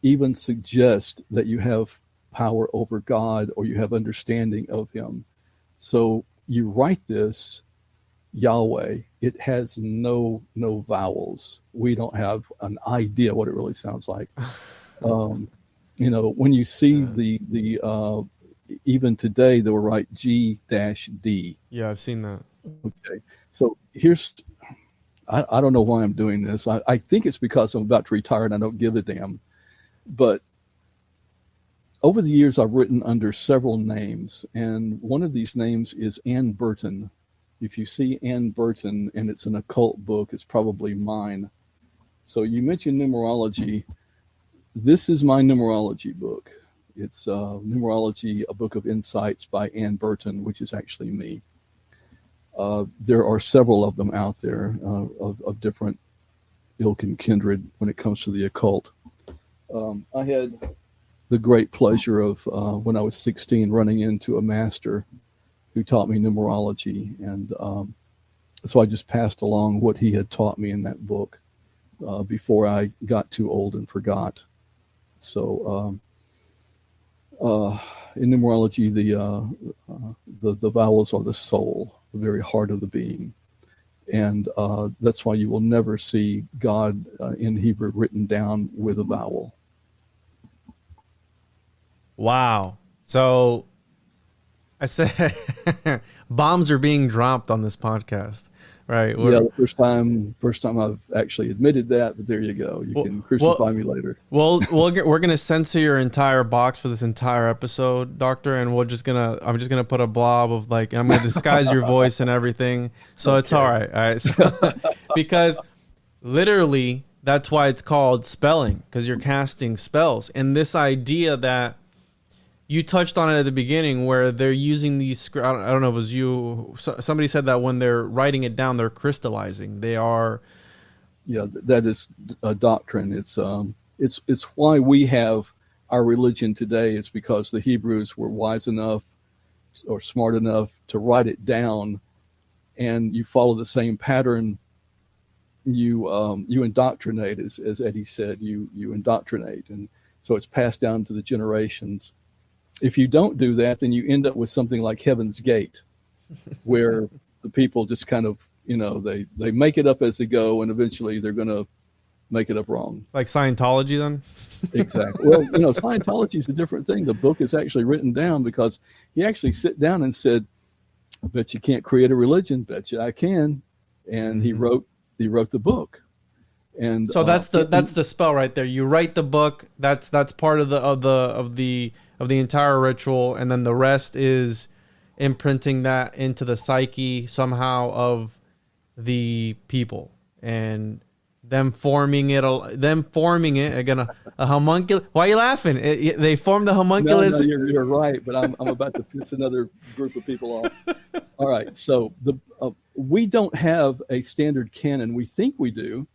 C: even suggest that you have power over God or you have understanding of him. So you write this Yahweh, it has no vowels. We don't have an idea what it really sounds like. When you see the even today they will write G-D.
A: Yeah, I've seen that.
C: Okay, so here's, I don't know why I'm doing this. I think it's because I'm about to retire and I don't give a damn. But over the years, I've written under several names, and one of these names is Ann Burton. If you see Ann Burton and it's an occult book, it's probably mine. So you mentioned numerology. This is my numerology book. It's Numerology, a Book of Insights by Ann Burton, which is actually me. There are several of them out there of different ilk and kindred when it comes to the occult. I had the great pleasure of, when I was 16, running into a master who taught me numerology. And so I just passed along what he had taught me in that book before I got too old and forgot. So in numerology, the vowels are the soul, the very heart of the being. And that's why you will never see God in Hebrew written down with a vowel.
A: Wow. So I said bombs are being dropped on this podcast, right?
C: Yeah, the first time I've actually admitted that, but there you go. You can crucify me later.
A: We're going to censor your entire box for this entire episode, Doctor, and I'm just going to put a blob of and I'm going to disguise your voice and everything. So okay. It's all right. All right. So, because literally that's why it's called spelling, because you're casting spells. And this idea that you touched on it at the beginning, where they're using these. I don't know if it was you. Somebody said that when they're writing it down, they're crystallizing. They are.
C: Yeah, that is a doctrine. It's why we have our religion today. It's because the Hebrews were wise enough or smart enough to write it down, and you follow the same pattern. You indoctrinate, as Eddie said. You indoctrinate, and so it's passed down to the generations. If you don't do that, then you end up with something like Heaven's Gate, where the people just kind of, they make it up as they go, and eventually they're going to make it up wrong.
A: Like Scientology, then?
C: Exactly. Well, Scientology is a different thing. The book is actually written down because he actually sat down and said, "I bet you can't create a religion. Bet you I can." And he wrote the book. And
A: so that's the spell right there. You write the book. That's part of the entire ritual, and then the rest is imprinting that into the psyche somehow of the people and them forming it again. A homunculus. Why are you laughing? They formed the homunculus.
C: No, you're right, but I'm about to piss another group of people off. All right, so we don't have a standard canon. We think we do.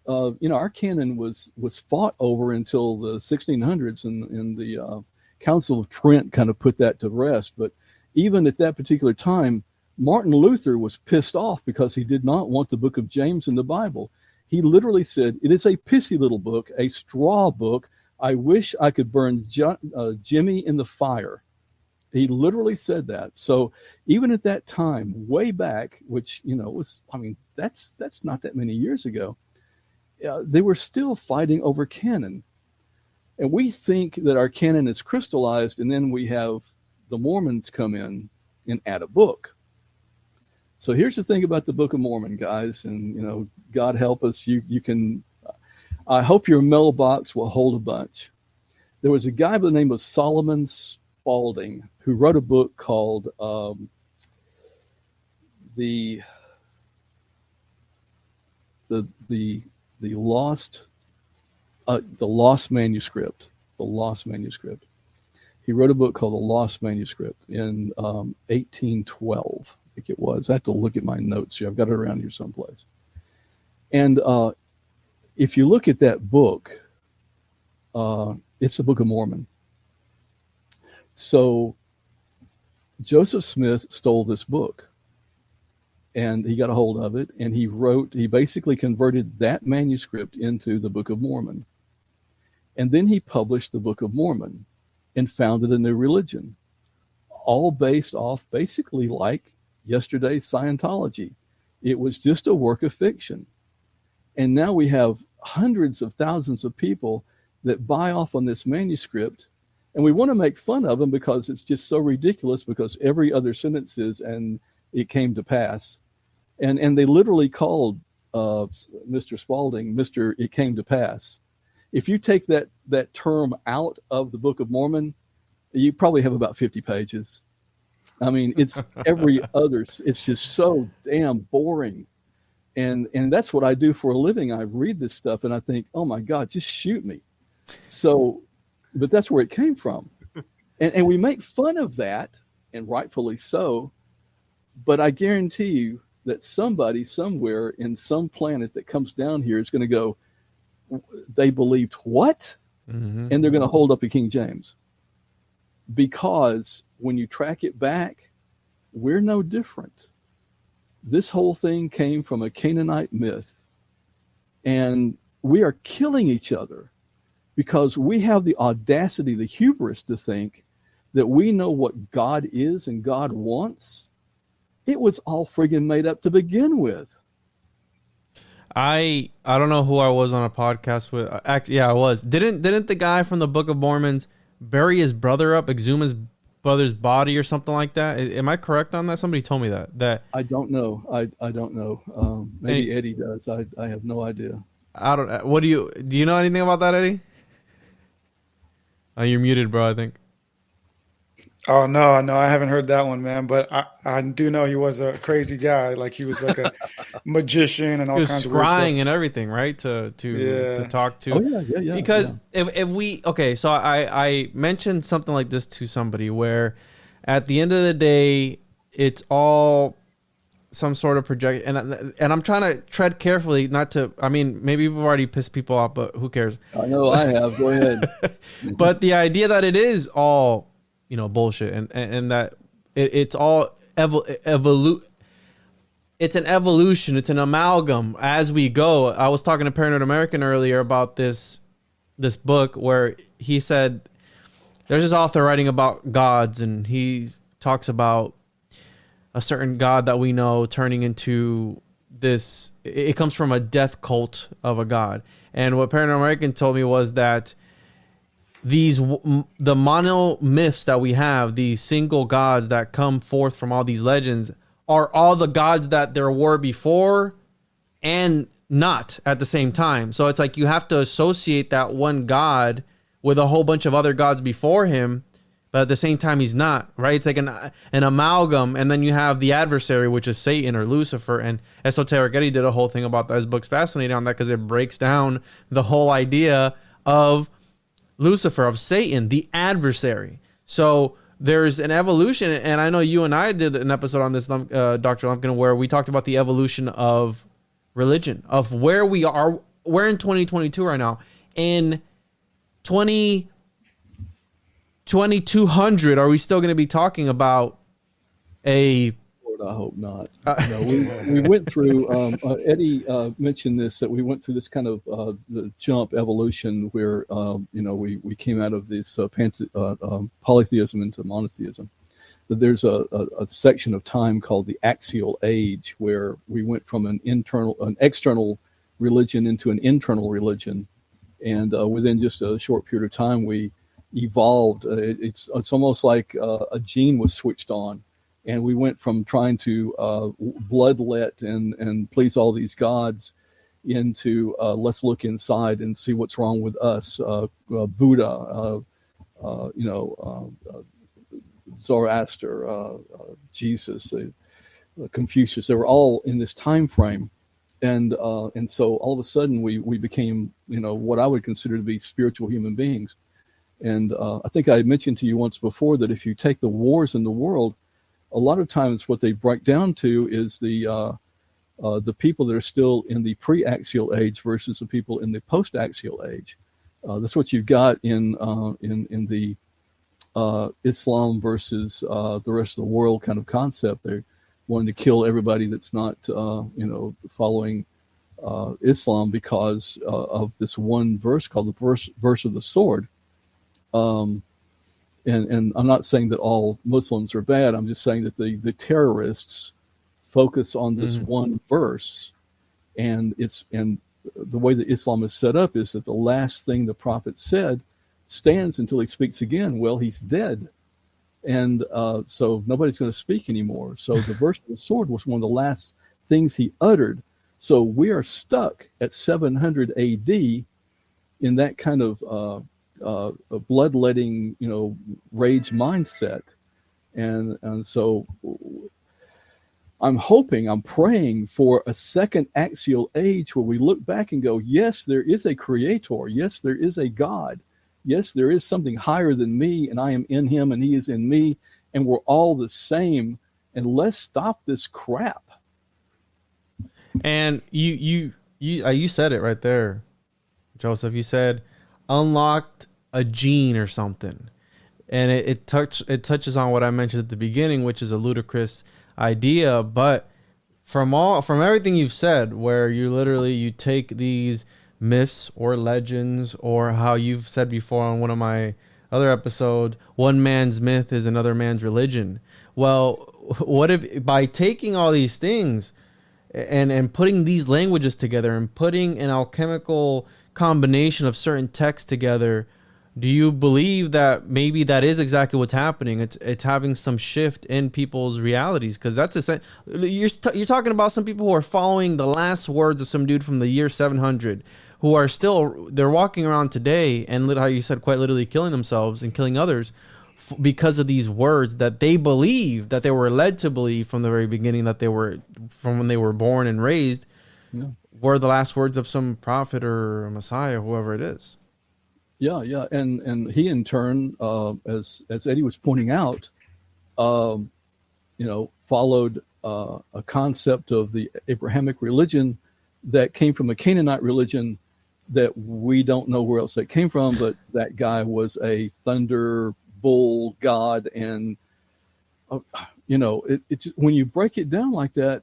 C: Our canon was fought over until the 1600s, and the Council of Trent kind of put that to rest. But even at that particular time, Martin Luther was pissed off because he did not want the book of James in the Bible. He literally said, "It is a pissy little book, a straw book. I wish I could burn Jimmy in the fire." He literally said that. So even at that time, way back, which, that's not that many years ago, they were still fighting over canon. And we think that our canon is crystallized, and then we have the Mormons come in and add a book. So here's the thing about the Book of Mormon, guys, and, God help us. You can, I hope your mailbox will hold a bunch. There was a guy by the name of Solomon Spalding, who wrote a book called the lost manuscript. The Lost Manuscript. He wrote a book called The Lost Manuscript in 1812, I think it was. I have to look at my notes here. I've got it around here someplace. And if you look at that book, it's the Book of Mormon. So Joseph Smith stole this book, and he got a hold of it, and he basically converted that manuscript into the Book of Mormon. And then he published the Book of Mormon and founded a new religion, all based off basically like yesterday's Scientology. It was just a work of fiction. And now we have hundreds of thousands of people that buy off on this manuscript, and we want to make fun of them because it's just so ridiculous, because every other sentence is, and it came to pass. And they literally called Mr. Spalding, Mr. It Came to Pass. If you take that term out of the Book of Mormon, you probably have about 50 pages. I mean, it's every other, it's just so damn boring. And that's what I do for a living. I read this stuff and I think, oh my God, just shoot me. So, but that's where it came from. And we make fun of that, and rightfully so. But I guarantee you that somebody somewhere in some planet that comes down here is going to go, they believed what? Mm-hmm. And they're going to hold up a King James. Because when you track it back, we're no different. This whole thing came from a Canaanite myth. And we are killing each other because we have the audacity, the hubris to think that we know what God is and God wants. It was all friggin' made up to begin with.
A: I don't know who I was on a podcast with. Yeah, I was. Didn't the guy from the Book of Mormons bury his brother up, exhume his brother's body or something like that? Am I correct on that? Somebody told me that.
C: I don't know. I don't know. Maybe Eddie does. I have no idea.
A: I don't. What do you know anything about that, Eddie? Oh, you're muted, bro, I think.
B: Oh, no, I haven't heard that one, man. But I do know he was a crazy guy. Like, he was like a magician and all kinds of weird stuff.
A: Scrying and everything, right? To talk to.
C: Oh, yeah.
A: Because if we, okay, so I mentioned something like this to somebody where at the end of the day, it's all some sort of project. And I'm trying to tread carefully, not to, I mean, maybe we've already pissed people off, but who cares?
C: I know I have. Go ahead.
A: But the idea that it is all, bullshit, and that it's all it's an evolution, it's an amalgam as we go. I was talking to Paranoid American earlier about this book where he said there's this author writing about gods, and he talks about a certain god that we know turning into this. It comes from a death cult of a god, and what Paranoid American told me was that the mono myths that we have, these single gods that come forth from all these legends, are all the gods that there were before and not at the same time. So it's like you have to associate that one god with a whole bunch of other gods before him, but at the same time he's not, right? It's like an amalgam. And then you have the adversary, which is Satan or Lucifer. And Esoteric Eddie did a whole thing about that. His book's fascinating on that because it breaks down the whole idea of Lucifer, of Satan, the adversary. So there's an evolution, and I know you and I did an episode on this, Dr. Lumpkin, where we talked about the evolution of religion, of where we are. We're in 2022 right now. In 2200, are we still going to be talking about a...
C: I hope not. No, we went through, Eddie mentioned this, that we went through this kind of the jump evolution where, we came out of this polytheism into monotheism. But there's a section of time called the axial age where we went from an external religion into an internal religion. And within just a short period of time, we evolved. It's almost like a gene was switched on. And we went from trying to bloodlet and please all these gods into let's look inside and see what's wrong with us. Buddha, Zoroaster, Jesus, Confucius. They were all in this time frame, and so all of a sudden we became, what I would consider to be spiritual human beings. And I think I mentioned to you once before that if you take the wars in the world, a lot of times what they break down to is the people that are still in the pre-axial age versus the people in the post-axial age. That's what you've got in the Islam versus the rest of the world kind of concept. They're wanting to kill everybody that's not, following Islam because of this one verse called the verse of the sword. And I'm not saying that all Muslims are bad. I'm just saying that the terrorists focus on this one verse, and the way that Islam is set up is that the last thing the prophet said stands until he speaks again. Well, he's dead, and so nobody's going to speak anymore. So the verse of the sword was one of the last things he uttered. So we are stuck at 700 A.D. in that kind of a bloodletting, rage mindset, and so I'm praying for a second axial age where we look back and go, yes, there is a creator. Yes, there is a God. Yes, there is something higher than me, and I am in him and he is in me, and we're all the same, and let's stop this crap.
A: And you said it right there, Joseph. You said unlocked a gene or something, and it touches on what I mentioned at the beginning, which is a ludicrous idea, but from everything you've said, where you take these myths or legends, or how you've said before on one of my other episodes, one man's myth is another man's religion. Well, what if by taking all these things and putting these languages together and putting an alchemical combination of certain texts together, do you believe that maybe that is exactly what's happening? It's having some shift in people's realities, because that's you're talking about some people who are following the last words of some dude from the year 700, who are they're walking around today and, how you said, quite literally killing themselves and killing others because of these words that they believe, that they were led to believe from the very beginning, that they were, from when they were born and raised, were the last words of some prophet or a Messiah, whoever it is.
C: Yeah, and he in turn, as Eddie was pointing out, followed a concept of the Abrahamic religion that came from a Canaanite religion that we don't know where else that came from, but that guy was a thunder bull god, and it's when you break it down like that,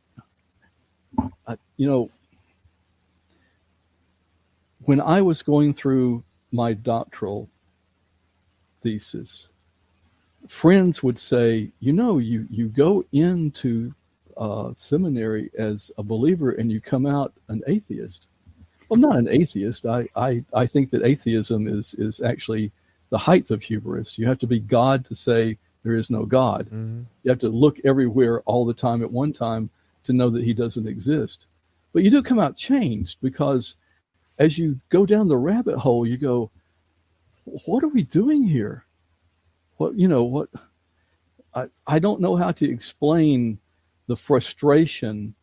C: when I was going through my doctoral thesis, friends would say, you go into seminary as a believer and you come out an atheist. Well, I'm not an atheist. I think that atheism is actually the height of hubris. You have to be God to say there is no God. Mm-hmm. You have to look everywhere all the time at one time to know that he doesn't exist. But you do come out changed, because as you go down the rabbit hole, you go, what are we doing here? I don't know how to explain the frustration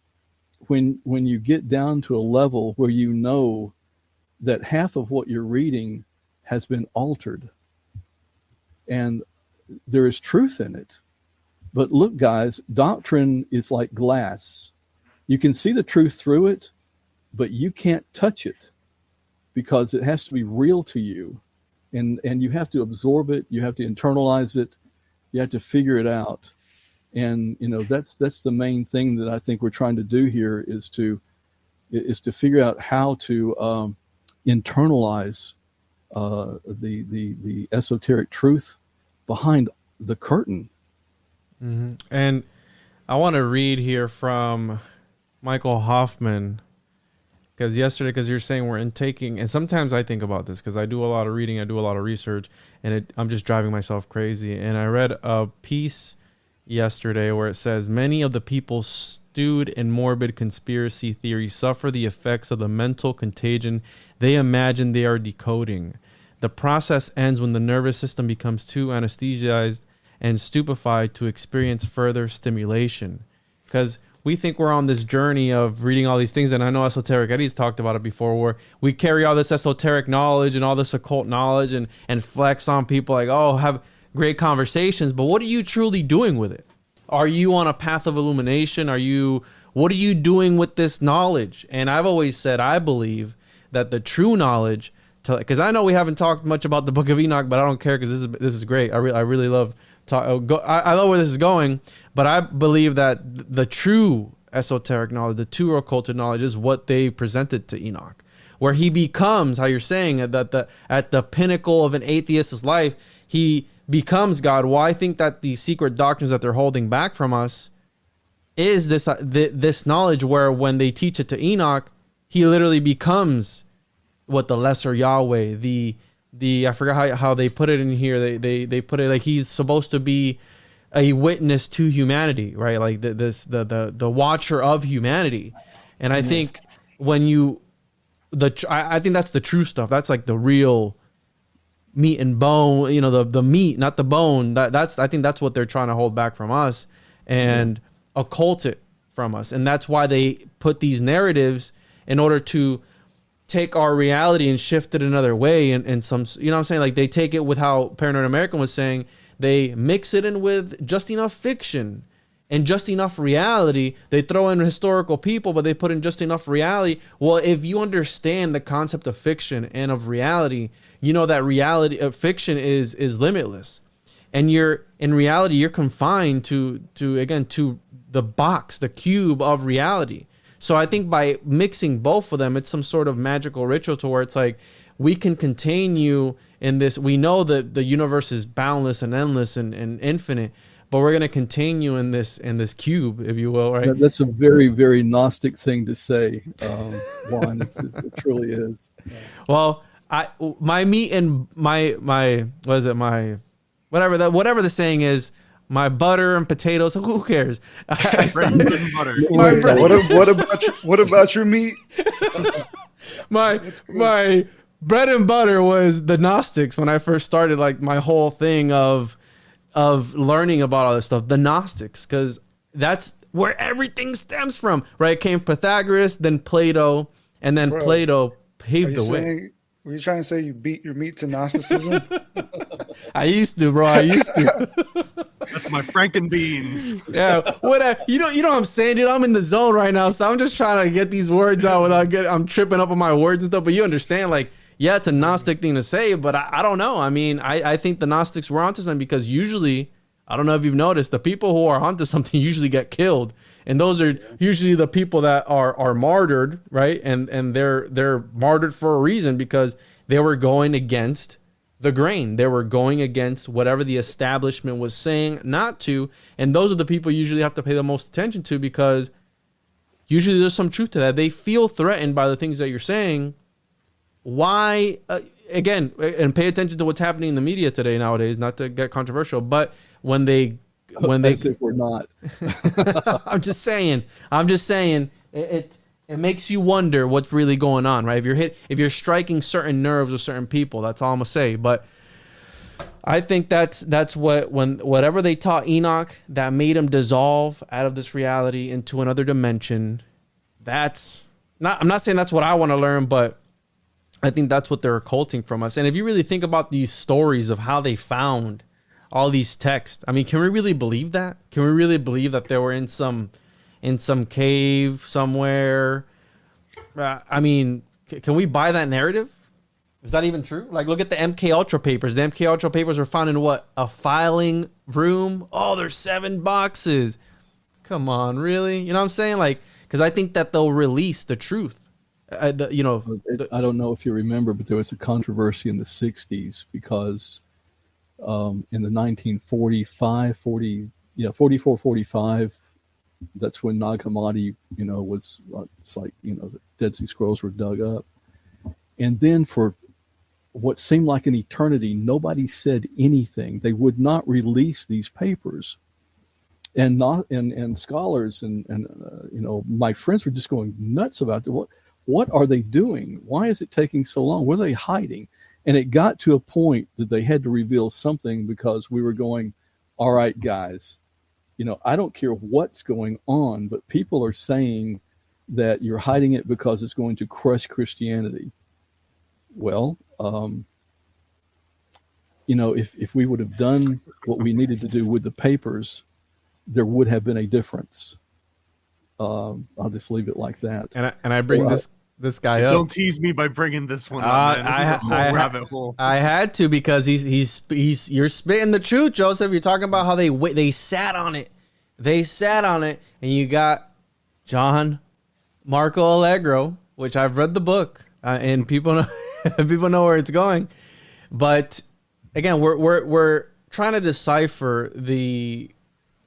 C: when you get down to a level where you know that half of what you're reading has been altered. And there is truth in it. But look, guys, doctrine is like glass. You can see the truth through it, but you can't touch it, because it has to be real to you. And you have to absorb it. You have to internalize it. You have to figure it out. And, that's the main thing that I think we're trying to do here, is to figure out how to internalize the esoteric truth behind the curtain.
A: Mm-hmm. And I want to read here from Michael Hoffman, because you're saying we're intaking, and sometimes I think about this because I do a lot of reading, I do a lot of research, and I'm just driving myself crazy. And I read a piece yesterday where it says, many of the people stewed in morbid conspiracy theory suffer the effects of the mental contagion they imagine they are decoding. The process ends when the nervous system becomes too anesthetized and stupefied to experience further stimulation. Because we think we're on this journey of reading all these things, and I know Esoteric Eddie's talked about it before, where we carry all this esoteric knowledge and all this occult knowledge and flex on people like, oh, have great conversations, but what are you truly doing with it? Are you on a path of illumination? What are you doing with this knowledge? And I've always said, I believe that the true knowledge, because I know we haven't talked much about the Book of Enoch, but I don't care, because this is great. I really love I love where this is going, but I believe that the true esoteric knowledge, the true occulted knowledge, is what they presented to Enoch, where he becomes, how you're saying, that at the pinnacle of an atheist's life, he becomes God. Well, I think that the secret doctrines that they're holding back from us is this knowledge, where when they teach it to Enoch, he literally becomes what the lesser Yahweh, the I forgot how they put it in here. They put it like he's supposed to be a witness to humanity, right? Like the watcher of humanity. And I think when I think that's the true stuff. That's like the real meat and bone, the meat, not the bone. I think that's what they're trying to hold back from us and occult it from us. And that's why they put these narratives in order to take our reality and shift it another way. And some, you know what I'm saying? Like they take it with how Paranoid American was saying, they mix it in with just enough fiction and just enough reality. They throw in historical people, but they put in just enough reality. Well, if you understand the concept of fiction and of reality, you know that reality of fiction is limitless. And in reality, you're confined to the box, the cube of reality. So I think by mixing both of them, it's some sort of magical ritual to where it's like, we can contain you in this. We know that the universe is boundless and endless and infinite, but we're going to contain you in this cube, if you will, right?
C: That's a very, very Gnostic thing to say, Juan. It truly is.
A: Well, my meat and my whatever the saying is, my butter and potatoes. Who cares?
D: Bread and butter.
B: What about your meat?
A: my bread and butter was the Gnostics when I first started. Like my whole thing of learning about all this stuff, the Gnostics, because that's where everything stems from, right? It came Pythagoras, then Plato, and then Plato paved the way.
B: Were you trying to say you beat your meat to Gnosticism?
A: I used to, bro. I used to.
D: That's my Franken beans.
A: Yeah, whatever. You know what I'm saying, dude. I'm in the zone right now, so I'm just trying to get these words out I'm tripping up on my words and stuff. But you understand, like, yeah, it's a Gnostic thing to say, but I don't know. I mean, I think the Gnostics were onto something, because usually, I don't know if you've noticed, the people who are onto something usually get killed, and those are usually the people that are martyred, right? And they're martyred for a reason, because they were going against the grain. They were going against whatever the establishment was saying not to, and those are the people you usually have to pay the most attention to, because usually there's some truth to that. They feel threatened by the things that you're saying. Why? Again, and pay attention to what's happening in the media today nowadays, not to get controversial, but when they
C: As if we're not.
A: I'm just saying it makes you wonder what's really going on, right? If you're striking certain nerves with certain people, that's all I'm gonna say. But I think that's whatever they taught Enoch that made him dissolve out of this reality into another dimension. I'm not saying that's what I want to learn, but I think that's what they're occulting from us. And if you really think about these stories of how they found all these texts, I mean, can we really believe that? Can we really believe that they were in some cave somewhere? I mean, can we buy that narrative? Is that even true? Like, look at the MK Ultra papers. The MK Ultra papers were found in what? A filing room? Oh, there's 7 boxes. Come on, really? You know what I'm saying? Like, because I think that they'll release the truth. I
C: don't know if you remember, but there was a controversy in the 60s because in the 1945, 44, 45, that's when Nag Hammadi, was, it's like, the Dead Sea Scrolls were dug up. And then for what seemed like an eternity, nobody said anything. They would not release these papers. And scholars and my friends were just going nuts about it. What are they doing? Why is it taking so long? What are they hiding? And it got to a point that they had to reveal something because we were going, all right, guys, I don't care what's going on, but people are saying that you're hiding it because it's going to crush Christianity. Well, if we would have done what we needed to do with the papers, there would have been a difference. I'll just leave it like that.
A: And I bring this guy up.
D: Don't tease me by bringing this one up, man. This is a whole rabbit hole.
A: I had to, because you're spitting the truth, Joseph. You're talking about how they sat on it. They sat on it, and you got John Marco Allegro, which I've read the book, and people know where it's going. But again, we're trying to decipher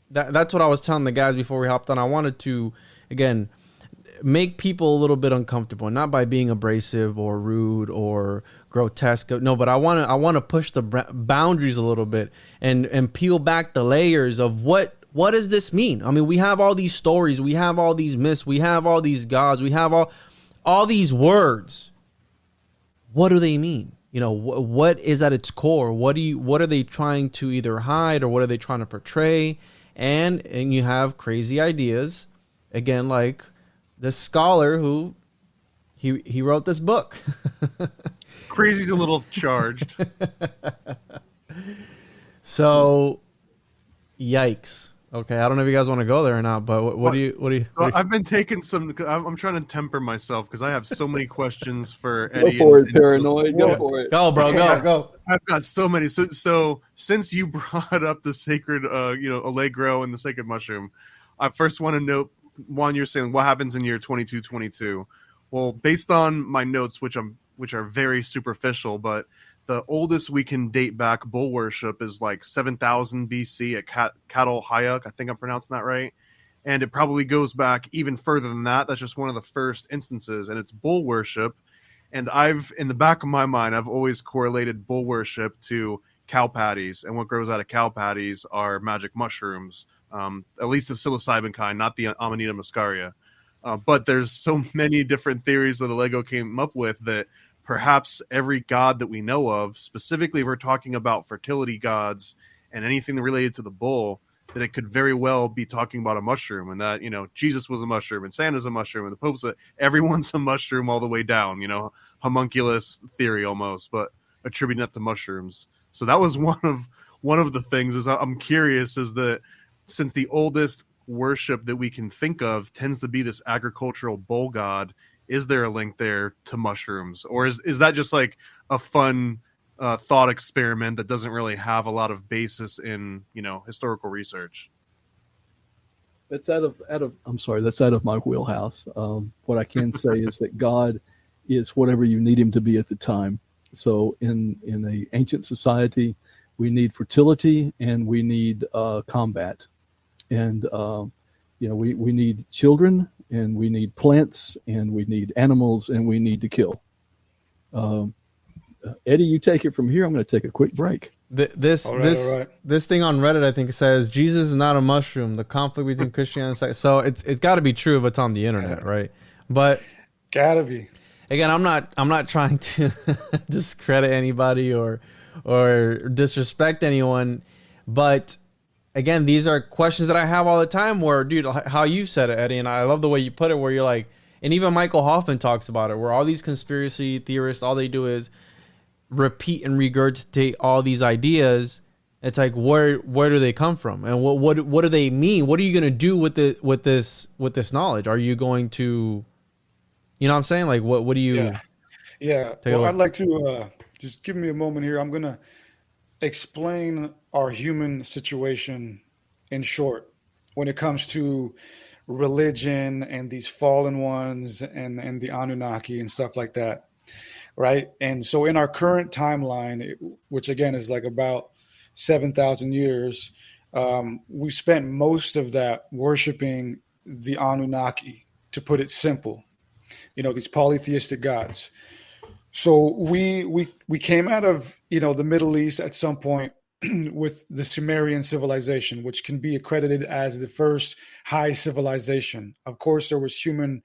A: that's what I was telling the guys before we hopped on. I wanted to, again, make people a little bit uncomfortable, not by being abrasive or rude or grotesque. No, but I want to push the boundaries a little bit and peel back the layers of what does this mean? I mean, we have all these stories, we have all these myths, we have all these gods, we have all these words. What do they mean? What is at its core? What are they trying to either hide, or what are they trying to portray? And you have crazy ideas, again, like this scholar who he wrote this book.
D: Crazy's a little charged.
A: So, yikes. Okay, I don't know if you guys want to go there or not, but what do you?
D: I've been taking some. I'm trying to temper myself because I have so many questions for Eddie.
C: Go for it, paranoid. Go for it.
A: Go, bro. Go.
D: I've got so many. So since you brought up the sacred, Allegro and the sacred mushroom, I first want to note, Juan, you're saying what happens in year 2222. Well, based on my notes, which are very superficial, but the oldest we can date back bull worship is like 7,000 BC at Cattle Hayuk. I think I'm pronouncing that right. And it probably goes back even further than that. That's just one of the first instances, and it's bull worship. And in the back of my mind, I've always correlated bull worship to cow patties, and what grows out of cow patties are magic mushrooms, at least the psilocybin kind, not the Amanita muscaria. But there's so many different theories that Allegro came up with that perhaps every god that we know of, specifically if we're talking about fertility gods and anything related to the bull, that it could very well be talking about a mushroom, and that, Jesus was a mushroom and Santa's a mushroom and the Pope's everyone's a mushroom all the way down, homunculus theory almost, but attributing that to mushrooms. So that was one of the things is I'm curious is that since the oldest worship that we can think of tends to be this agricultural bull god, is there a link there to mushrooms, or is that just like a fun thought experiment that doesn't really have a lot of basis in historical research?
C: That's out of my wheelhouse. What I can say is that God is whatever you need him to be at the time. So in an ancient society, we need fertility and we need combat, and we need children, and we need plants, and we need animals, and we need to kill. Eddie, you take it from here. I'm going to take a quick break.
A: This thing on Reddit, I think, says Jesus is not a mushroom. The conflict between Christianity and sex. So it's got to be true if it's on the internet, right? But
B: gotta be.
A: Again, I'm not trying to discredit anybody or disrespect anyone, but again, these are questions that I have all the time where, dude, how you said it, Eddie, and I love the way you put it, where you're like, and even Michael Hoffman talks about it, where all these conspiracy theorists, all they do is repeat and regurgitate all these ideas. It's like, where do they come from? And what do they mean? What are you going to do with this knowledge? Are you going to, you know what I'm saying? Like, what do you?
B: Yeah. Well, I'd like to just give me a moment here. I'm going to explain our human situation in short when it comes to religion and these fallen ones and the Anunnaki and stuff like that, right? And so in our current timeline, which again is like about 7,000 years, we spent most of that worshiping the Anunnaki, to put it simple, these polytheistic gods. So we came out of the Middle East at some point with the Sumerian civilization, which can be accredited as the first high civilization. Of course, there was human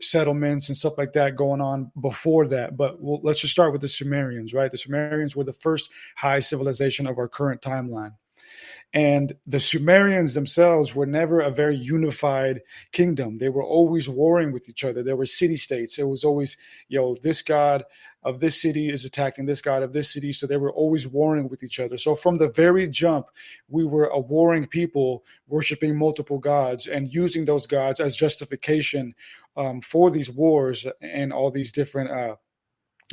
B: settlements and stuff like that going on before that, but let's just start with the Sumerians, right? The Sumerians were the first high civilization of our current timeline. And the Sumerians themselves were never a very unified kingdom. They were always warring with each other. There were city-states. It was always, this god of this city is attacking this god of this city. So they were always warring with each other. So from the very jump, we were a warring people worshiping multiple gods and using those gods as justification for these wars and all these different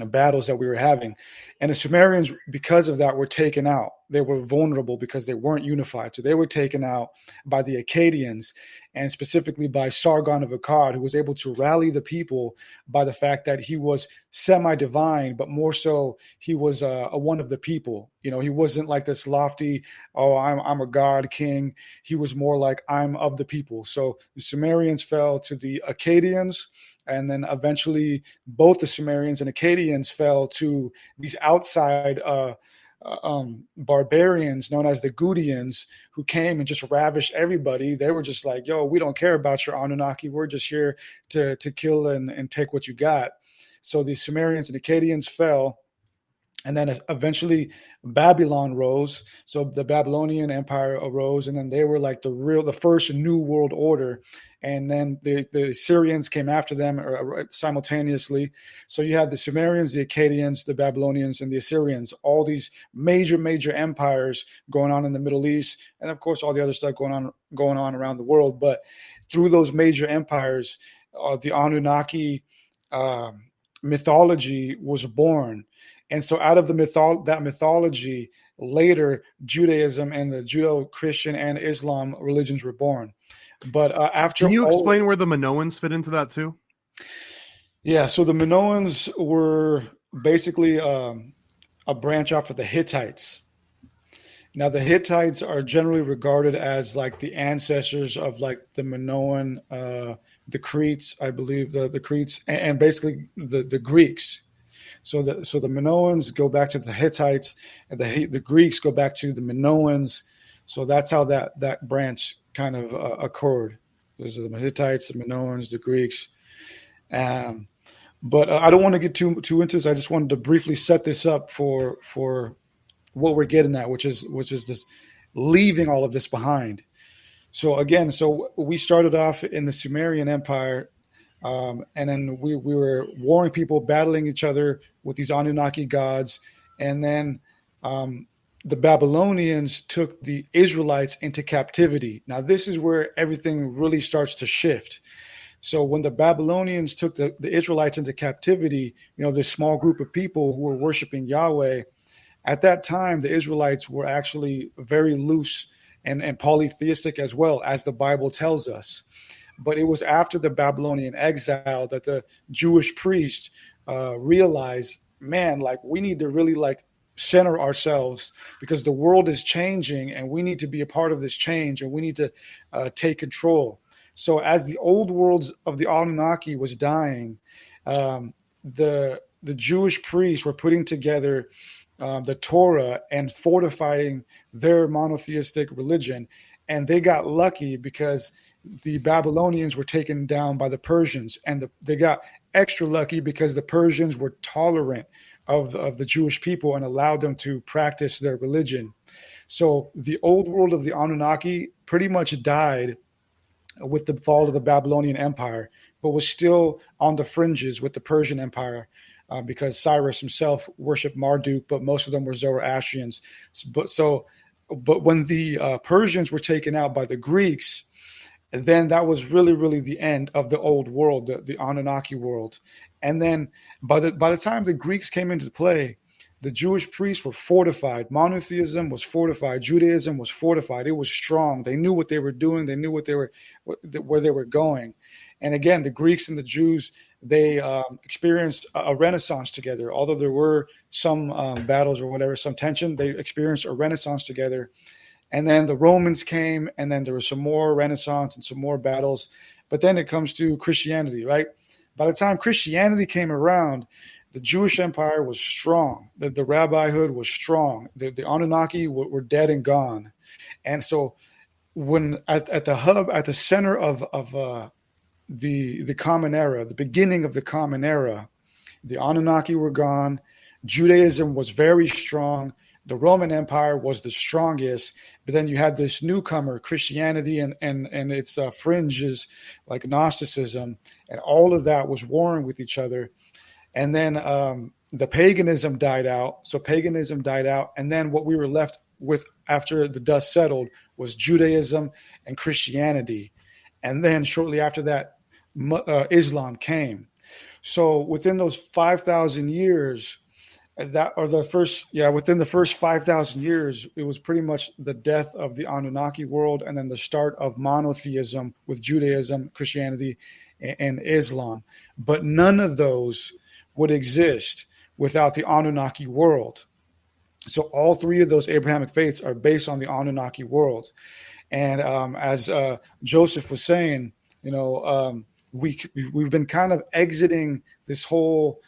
B: battles that we were having. And the Sumerians, because of that, were taken out. They were vulnerable because they weren't unified. So they were taken out by the Akkadians, and specifically by Sargon of Akkad, who was able to rally the people by the fact that he was semi-divine, but more so he was a one of the people. He wasn't like this lofty, I'm a god king. He was more like, I'm of the people. So the Sumerians fell to the Akkadians, and then eventually both the Sumerians and Akkadians fell to these outside barbarians known as the Gudians, who came and just ravished everybody. They were just like, we don't care about your Anunnaki. We're just here to kill and take what you got. So the Sumerians and Akkadians fell. And then eventually Babylon rose. So the Babylonian Empire arose, and then they were like the first new world order. And then the Assyrians came after them simultaneously. So you had the Sumerians, the Akkadians, the Babylonians, and the Assyrians, all these major empires going on in the Middle East. And of course, all the other stuff going on around the world. But through those major empires, the Anunnaki mythology was born. And so out of that mythology, later Judaism and the Judeo-Christian and Islam religions were born. But after,
D: can you explain where the Minoans fit into that too?
B: Yeah, so the Minoans were basically a branch off of the Hittites. Now the Hittites are generally regarded as like the ancestors of like the Minoan, the Cretes, I believe, the Cretes, and basically the Greeks. So the Minoans go back to the Hittites, and the Greeks go back to the Minoans. So that's how that branch kind of occurred. There's the Hittites, the Minoans, the Greeks. But I don't want to get too into this. I just wanted to briefly set this up for what we're getting at, which is this leaving all of this behind. So again, we started off in the Sumerian Empire. And then we were warring people, battling each other with these Anunnaki gods. And then the Babylonians took the Israelites into captivity. Now, this is where everything really starts to shift. So when the Babylonians took the Israelites into captivity, this small group of people who were worshiping Yahweh, at that time, the Israelites were actually very loose and polytheistic as well, as the Bible tells us. But it was after the Babylonian exile that the Jewish priests realized, man, like we need to really like center ourselves, because the world is changing and we need to be a part of this change, and we need to take control. So as the old worlds of the Anunnaki was dying, the Jewish priests were putting together the Torah and fortifying their monotheistic religion. And they got lucky because the Babylonians were taken down by the Persians, and they got extra lucky because the Persians were tolerant of the Jewish people and allowed them to practice their religion. So the old world of the Anunnaki pretty much died with the fall of the Babylonian Empire, but was still on the fringes with the Persian Empire, because Cyrus himself worshipped Marduk, but most of them were Zoroastrians. But when the Persians were taken out by the Greeks, then that was really the end of the old world, the Anunnaki world. And then by the time the Greeks came into play, the Jewish priests were fortified. Monotheism was fortified. Judaism was fortified. It was strong. They knew what they were doing. They knew where they were going. And again, the Greeks and the Jews, they experienced a renaissance together. Although there were some battles or whatever, some tension, they experienced a renaissance together. And then the Romans came, and then there was some more renaissance and some more battles. But then it comes to Christianity, right? By the time Christianity came around, the Jewish empire was strong. The rabbihood was strong. The Anunnaki were dead and gone. And so when at the hub, at the center of the Common Era, the beginning of the Common Era, the Anunnaki were gone. Judaism was very strong. the Roman Empire was the strongest, but then you had this newcomer, Christianity, and its fringes like Gnosticism, and all of that was warring with each other. And then the paganism died out. So paganism died out, and then what we were left with after the dust settled was Judaism and Christianity. And then shortly after that, Islam came. So within those 5,000 years, within the first 5,000 years, it was pretty much the death of the Anunnaki world, and then the start of monotheism with Judaism, Christianity, and Islam. But none of those would exist without the Anunnaki world. So all three of those Abrahamic faiths are based on the Anunnaki world. And as Joseph was saying, we've been kind of exiting this whole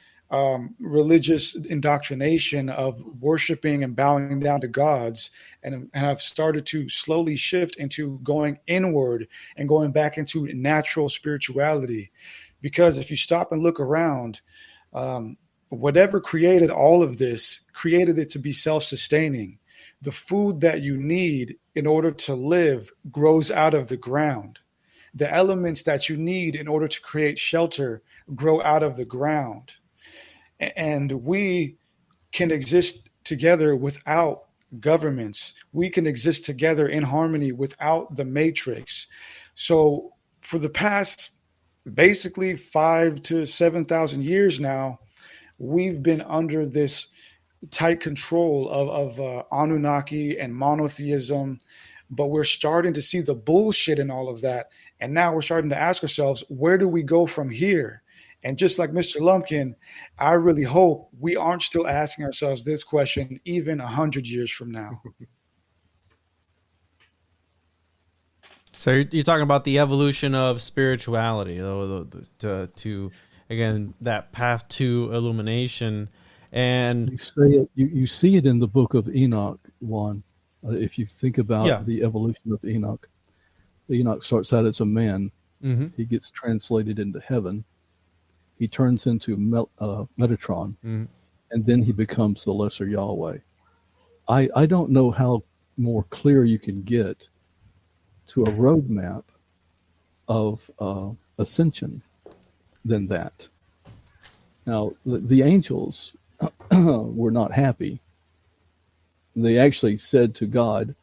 B: religious indoctrination of worshiping and bowing down to gods, and have started to slowly shift into going inward and going back into natural spirituality. Because if you stop and look around, whatever created all of this created it to be self-sustaining. The food that you need in order to live grows out of the ground. The elements that you need in order to create shelter grow out of the ground. And we can exist together without governments. We can exist together in harmony without the matrix. So for the past basically 5,000 to 7,000 years now, we've been under this tight control of Anunnaki and monotheism, but we're starting to see the bullshit in all of that. And now we're starting to ask ourselves, where do we go from here? And just like Mr. Lumpkin, I really hope we aren't still asking ourselves this question even 100 years from now.
A: So you're talking about the evolution of spirituality, to again, that path to illumination. And
C: you see it in the book of Enoch, Juan. If you think about the evolution of Enoch, Enoch starts out as a man.
A: Mm-hmm.
C: He gets translated into heaven. He turns into Metatron,
A: mm-hmm.
C: and then he becomes the lesser Yahweh. I don't know how more clear you can get to a roadmap of ascension than that. Now, the angels were not happy. They actually said to God,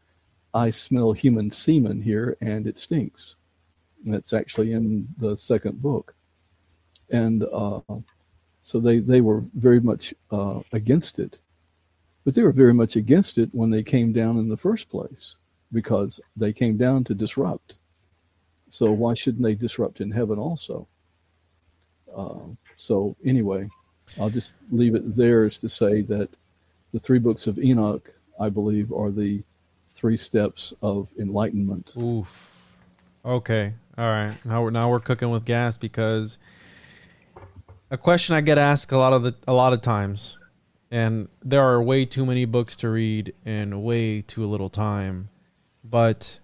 C: I smell human semen here and it stinks. And that's actually in the second book. And so they were very much against it. But they were very much against it when they came down in the first place, because they came down to disrupt. So why shouldn't they disrupt in heaven also? So anyway, I'll just leave it there as to say that the 3 books of Enoch, I believe, are the 3 steps of enlightenment.
A: Oof. Okay. All right. Now we're cooking with gas, because a question I get asked a lot of times, and there are way too many books to read in way too little time. But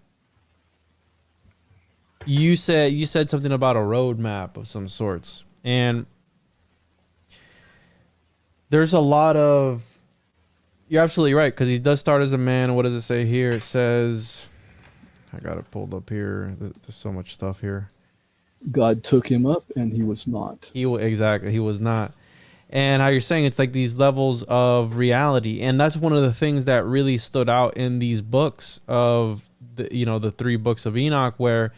A: you said something about a roadmap of some sorts, and there's a lot of, you're absolutely right, because he does start as a man. What does it say here? It says, I got it pulled up here. There's so much stuff here.
C: God took him up and he was not.
A: He was not. And how you're saying it's like these levels of reality. And that's one of the things that really stood out in these books of the 3 books of Enoch, where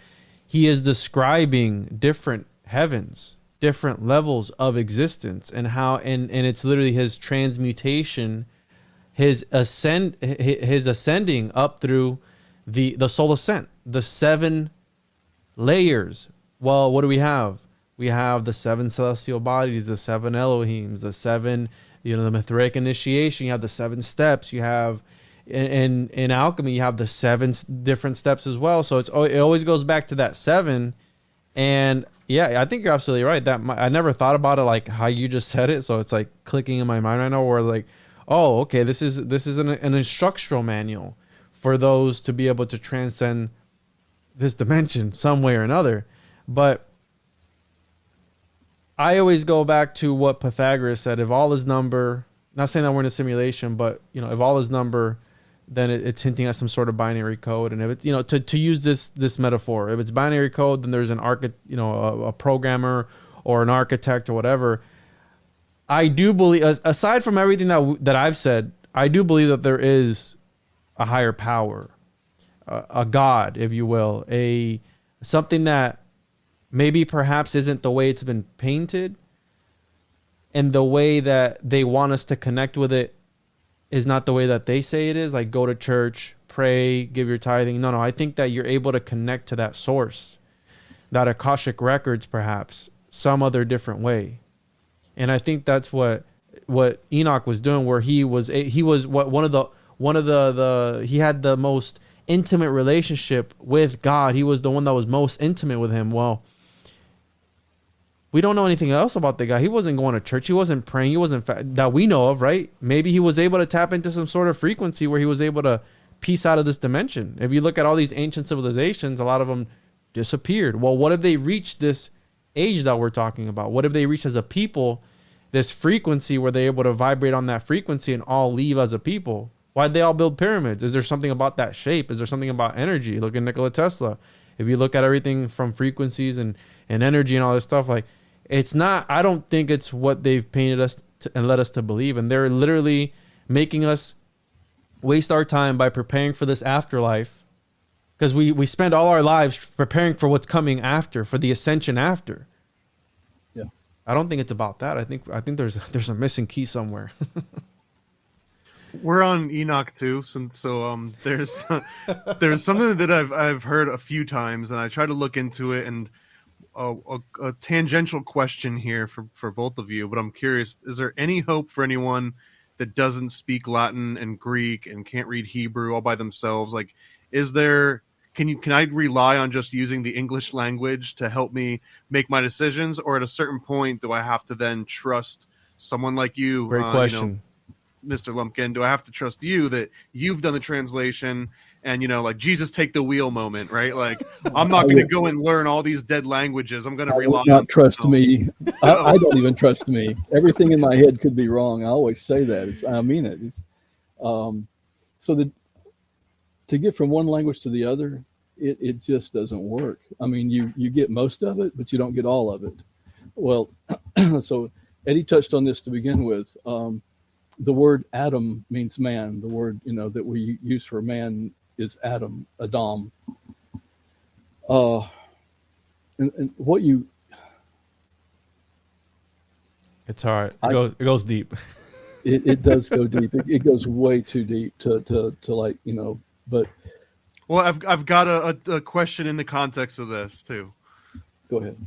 A: he is describing different heavens, different levels of existence, and how, and it's literally his transmutation, his ascending up through the soul ascent, the 7 layers. Well, what do we have? We have the 7 celestial bodies, the 7 Elohims, the 7, the Mithric initiation. You have the 7 steps. You have in alchemy, you have the 7 different steps as well. So it always goes back to that 7. And yeah, I think you're absolutely right. That I never thought about it like how you just said it. So it's like clicking in my mind right now. Where like, oh, okay, this is an instructional manual for those to be able to transcend this dimension some way or another. But I always go back to what Pythagoras said: if all is number, not saying that we're in a simulation, but if all is number, then it's hinting at some sort of binary code. And if it's, to use this metaphor, if it's binary code, then there's a programmer or an architect or whatever. I do believe, aside from everything that I've said, I do believe that there is a higher power, a God, if you will, something that maybe perhaps isn't the way it's been painted, and the way that they want us to connect with it is not the way that they say it is. Like, go to church, pray, give your tithing. No, I think that you're able to connect to that source, that Akashic records, perhaps some other different way. And I think that's what Enoch was doing, where he had the most intimate relationship with God. He was the one that was most intimate with him. Well, we don't know anything else about the guy. He wasn't going to church. He wasn't praying. He wasn't that we know of, right? Maybe he was able to tap into some sort of frequency where he was able to piece out of this dimension. If you look at all these ancient civilizations, a lot of them disappeared. Well, what if they reached this age that we're talking about? What if they reached as a people this frequency where they're able to vibrate on that frequency and all leave as a people? Why'd they all build pyramids? Is there something about that shape? Is there something about energy? Look at Nikola Tesla. If you look at everything from frequencies and energy and all this stuff, like, it's not, I don't think it's what they've painted us and led us to believe. And they're literally making us waste our time by preparing for this afterlife, because we spend all our lives preparing for what's coming after, for the ascension after.
C: Yeah.
A: I don't think it's about that. I think there's a missing key somewhere.
D: We're on Enoch too, so there's something that I've heard a few times, and I try to look into it, and a tangential question here for both of you, but I'm curious, is there any hope for anyone that doesn't speak Latin and Greek and can't read Hebrew all by themselves? Like, can I rely on just using the English language to help me make my decisions, or at a certain point do I have to then trust someone like you?
A: Great question.
D: Mr. Lumpkin, do I have to trust you that you've done the translation and, like Jesus take the wheel moment, right? Like, I'm not going to go and learn all these dead languages. I'm going to rely on
C: not trust me. I don't even trust me. Everything in my head could be wrong. I always say that. I mean it. So to get from one language to the other, it just doesn't work. I mean, you get most of it, but you don't get all of it. Well, so Eddie touched on this to begin with. The word Adam means man. The word, that we use for man is Adam. And what
A: it's all right. It goes deep.
C: It does go deep. It goes way too deep to like, but.
D: Well, I've got a question in the context of this too.
C: Go ahead.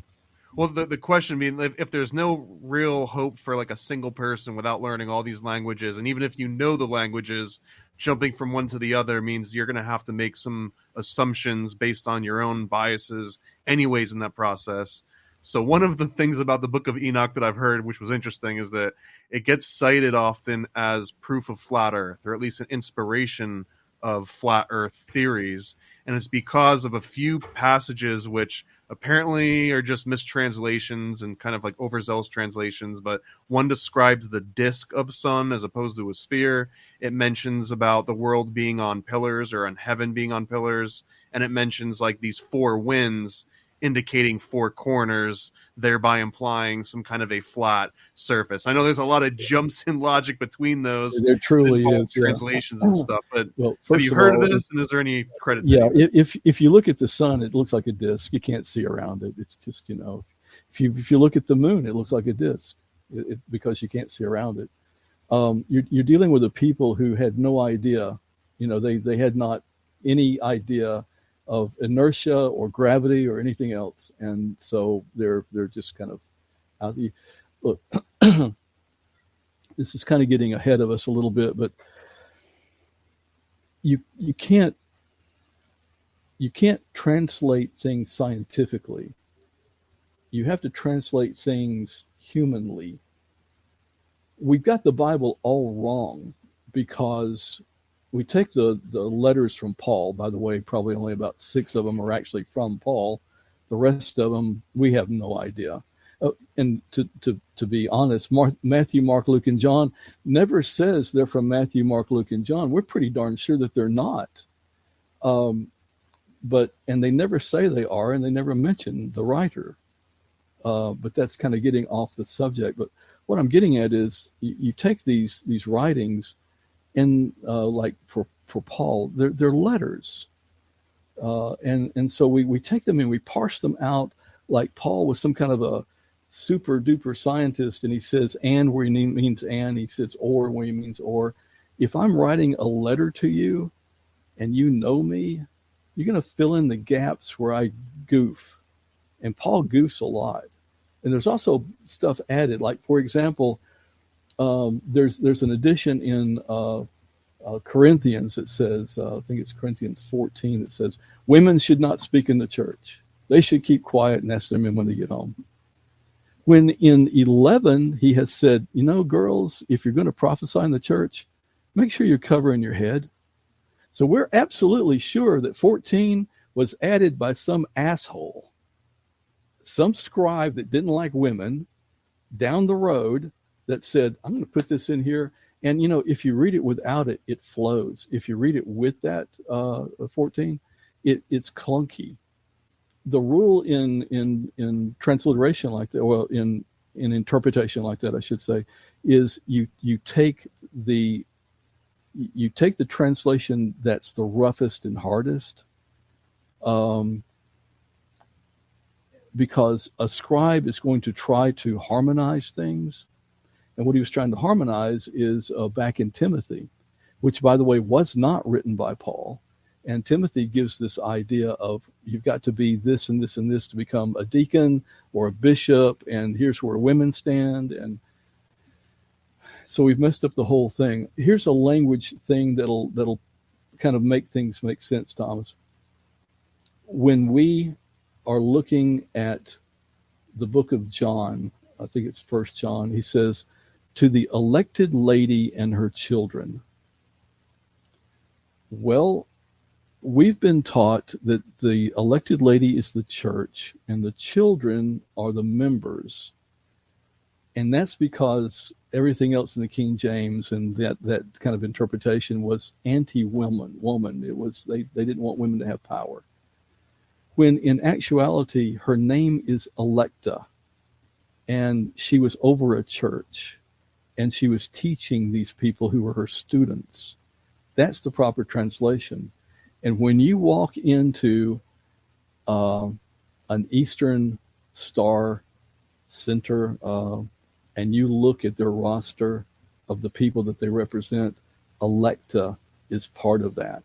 D: Well, the question being, if there's no real hope for like a single person without learning all these languages, and even if you know the languages, jumping from one to the other means you're going to have to make some assumptions based on your own biases anyways in that process. So one of the things about the Book of Enoch that I've heard, which was interesting, is that it gets cited often as proof of flat Earth, or at least an inspiration of flat Earth theories. And it's because of a few passages which apparently are just mistranslations and kind of like overzealous translations. But one describes the disk of sun as opposed to a sphere. It mentions about the world being on pillars, or on heaven being on pillars. And it mentions like these four winds indicating four corners, thereby implying some kind of a flat surface. I know there's a lot of jumps in logic between those.
C: There truly is
D: translations and stuff. But
C: well,
D: have you heard of this? And is there any credit?
C: Yeah, if you look at the sun, it looks like a disc. You can't see around it. It's just if you look at the moon, it looks like a disc because you can't see around it. You're dealing with a people who had no idea. They had not any idea of inertia or gravity or anything else, and so they're just kind of out. Look, this is kind of getting ahead of us a little bit, but you can't translate things scientifically. You have to translate things humanly. We've got the Bible all wrong because we take the letters from Paul. By the way, probably only about 6 of them are actually from Paul. The rest of them, we have no idea. And to be honest, Matthew, Mark, Luke, and John never says they're from Matthew, Mark, Luke, and John. We're pretty darn sure that they're not. And they never say they are, and they never mention the writer. But that's kind of getting off the subject. But what I'm getting at is you take these writings, and like for Paul, they're letters. And so we take them and we parse them out like Paul was some kind of a super duper scientist, and he says and where he means and, he says or where he means or. If I'm writing a letter to you and you know me, you're going to fill in the gaps where I goof. And Paul goofs a lot. And there's also stuff added, like, for example, there's an addition in Corinthians that says, I think it's Corinthians 14, that says, women should not speak in the church. They should keep quiet and ask their men when they get home. When in 11, he has said, girls, if you're going to prophesy in the church, make sure you're covering your head. So we're absolutely sure that 14 was added by some asshole, some scribe that didn't like women down the road that said, I'm going to put this in here. And, if you read it without it, it flows. If you read it with that 14, it's clunky. The rule in transliteration like that, well, in interpretation like that, I should say, is you take the translation that's the roughest and hardest, because a scribe is going to try to harmonize things. And what he was trying to harmonize is back in Timothy, which, by the way, was not written by Paul. And Timothy gives this idea of you've got to be this and this and this to become a deacon or a bishop, and here's where women stand. And so we've messed up the whole thing. Here's a language thing that'll kind of make things make sense, Thomas. When we are looking at the book of John, I think it's 1 John, he says, to the elected lady and her children. Well, we've been taught that the elected lady is the church and the children are the members. And that's because everything else in the King James and that kind of interpretation was anti-woman. It was they didn't want women to have power. When in actuality, her name is Electa, and she was over a church, and she was teaching these people who were her students. That's the proper translation. And when you walk into an Eastern Star Center and you look at their roster of the people that they represent, Electa is part of that.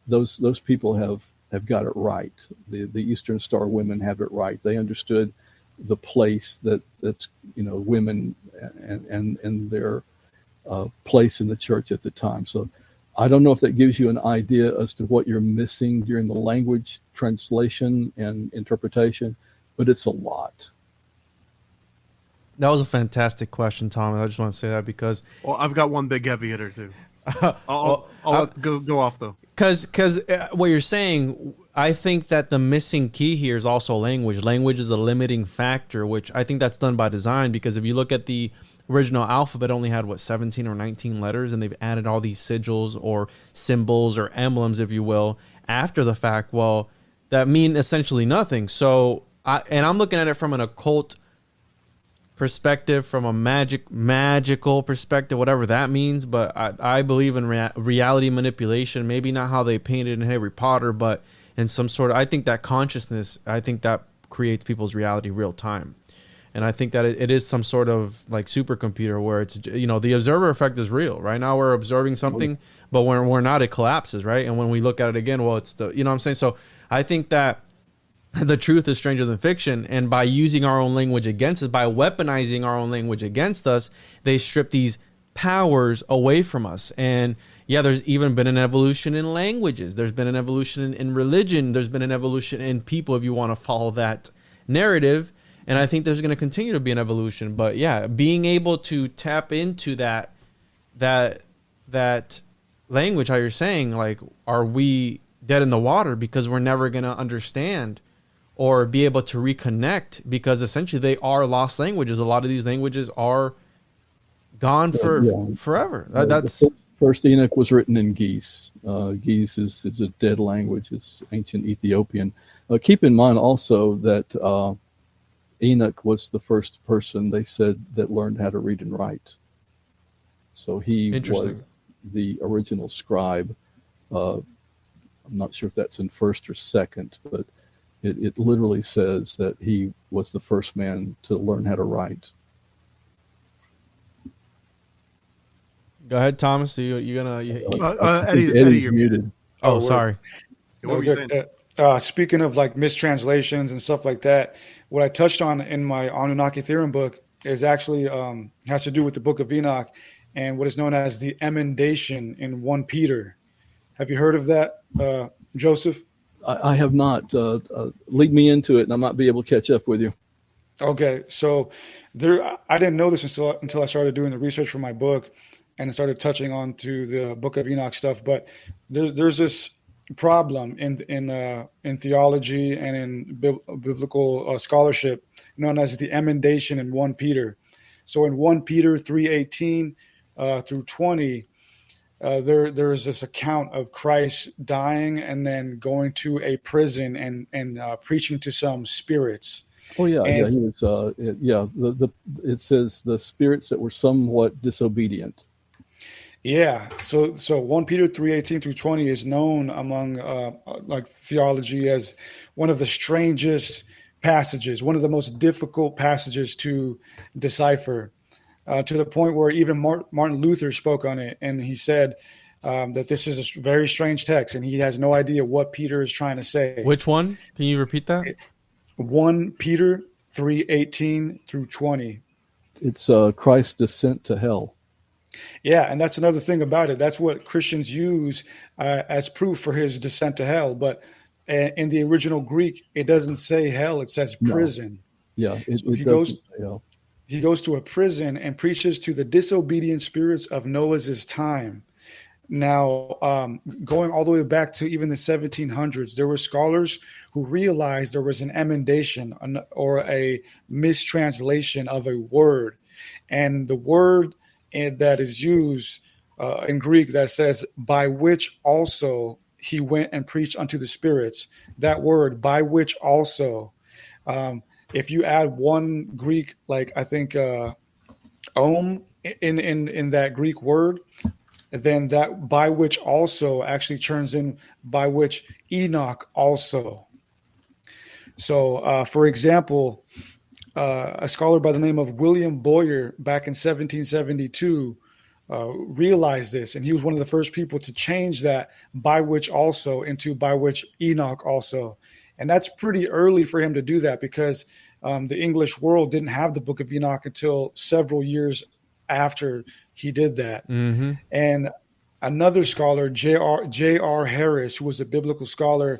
C: Those people have got it right. The Eastern Star women have it right. They understood the place that's women and their place in the church at the time. So I don't know if that gives you an idea as to what you're missing during the language translation and interpretation, but it's a lot.
A: That was a fantastic question, Tom. I just want to say that because...
D: Well, I've got one big heavy hitter, too. I'll go off, though.
A: Because what you're saying, I think that the missing key here is also language. Language is a limiting factor, which I think that's done by design, because if you look at the original alphabet, only had, 17 or 19 letters, and they've added all these sigils or symbols or emblems, if you will, after the fact. Well, that mean essentially nothing. So, I'm looking at it from an occult perspective, from a magical perspective, whatever that means. But I believe in reality manipulation. Maybe not how they painted in Harry Potter, but in some sort of, I think that consciousness, I think that creates people's reality real time. And I think that it is some sort of like supercomputer where it's, the observer effect is real. Right now we're observing something, but when we're not, it collapses, right? And when we look at it again, well, it's the, what I'm saying? So I think that the truth is stranger than fiction. And by using our own language against us, by weaponizing our own language against us, they strip these powers away from us. And yeah, there's even been an evolution in languages. There's been an evolution in religion. There's been an evolution in people, if you want to follow that narrative. And I think there's going to continue to be an evolution. But yeah, being able to tap into that language, how you're saying, like, are we dead in the water because we're never going to understand or be able to reconnect, because essentially they are lost languages. A lot of these languages are gone forever. That's
C: the first Enoch was written in Ge'ez. Ge'ez is a dead language. It's ancient Ethiopian. Keep in mind also that Enoch was the first person, they said, that learned how to read and write. So he was the original scribe. I'm not sure if that's in first or second, but it literally says that he was the first man to learn how to write.
A: Go ahead, Thomas. You're gonna.
C: Eddie, you're muted.
A: Oh, sorry.
D: What were you saying?
B: Speaking of like mistranslations and stuff like that, what I touched on in my Anunnaki Theorem book is actually has to do with the Book of Enoch and what is known as the emendation in 1 Peter. Have you heard of that, Joseph?
C: I have not. Lead me into it, and I might be able to catch up with you.
B: Okay, so I didn't know this until I started doing the research for my book, and started touching on to the Book of Enoch stuff. But there's this problem in theology and in biblical scholarship known as the emendation in 1 Peter. So in 1 Peter 3:18 through 20, there is this account of Christ dying and then going to a prison and preaching to some spirits.
C: Oh yeah, he was. It says the spirits that were somewhat disobedient.
B: Yeah, so 1 Peter 3:18 through 20 is known among like theology as one of the strangest passages, one of the most difficult passages to decipher, to the point where even Martin Luther spoke on it, and he said that this is a very strange text, and he has no idea what Peter is trying to say.
A: Which one? Can you repeat that?
B: 1 Peter 3:18 through 20.
C: It's Christ's descent to hell.
B: Yeah, and that's another thing about it. That's what Christians use as proof for his descent to hell. But in the original Greek, it doesn't say hell; it says prison.
C: No. Yeah,
B: he goes to a prison and preaches to the disobedient spirits of Noah's time. Now, going all the way back to even the 1700s, there were scholars who realized there was an emendation or a mistranslation of a word, and the word that is used in Greek that says, by which also he went and preached unto the spirits. That word, by which also, if you add one Greek, like I think om in that Greek word, then that by which also actually turns in by which Enoch also. So, for example, a scholar by the name of William Boyer back in 1772 realized this, and he was one of the first people to change that by which also into by which Enoch also. And that's pretty early for him to do that, because the English world didn't have the Book of Enoch until several years after he did that. Mm-hmm. And another scholar, J.R. Harris, who was a biblical scholar,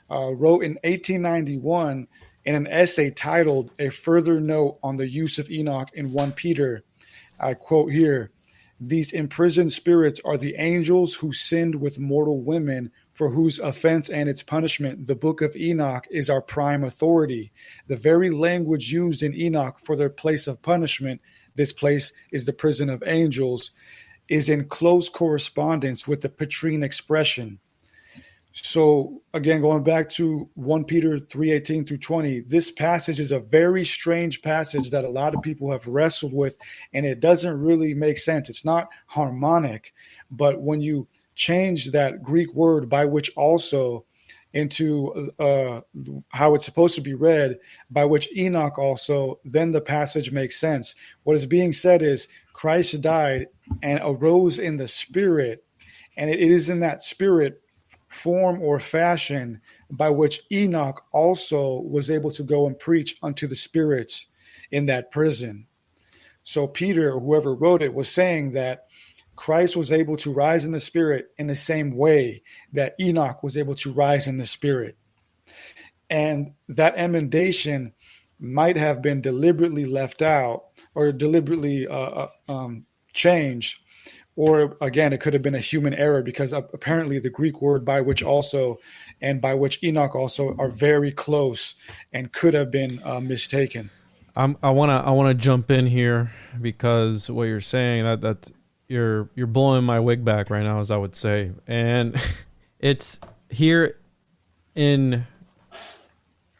B: wrote in 1891 in an essay titled A Further Note on the Use of Enoch in 1 Peter. I quote here, "These imprisoned spirits are the angels who sinned with mortal women, for whose offense and its punishment the Book of Enoch is our prime authority. The very language used in Enoch for their place of punishment, this place is the prison of angels, is in close correspondence with the Petrine expression." So again, going back to 1 Peter 3:18 through 20, this passage is a very strange passage that a lot of people have wrestled with, and it doesn't really make sense. It's not harmonic, but when you change that Greek word by which also into how it's supposed to be read, by which Enoch also, then the passage makes sense. What is being said is Christ died and arose in the spirit, and it is in that spirit form or fashion by which Enoch also was able to go and preach unto the spirits in that prison. So Peter, or whoever wrote it, was saying that Christ was able to rise in the spirit in the same way that Enoch was able to rise in the spirit. And that emendation might have been deliberately left out or deliberately changed, or again, it could have been a human error, because apparently the Greek word by which Enoch also are very close and could have been mistaken.
A: I wanna jump in here because what you're saying that you're blowing my wig back right now, as I would say, and it's here in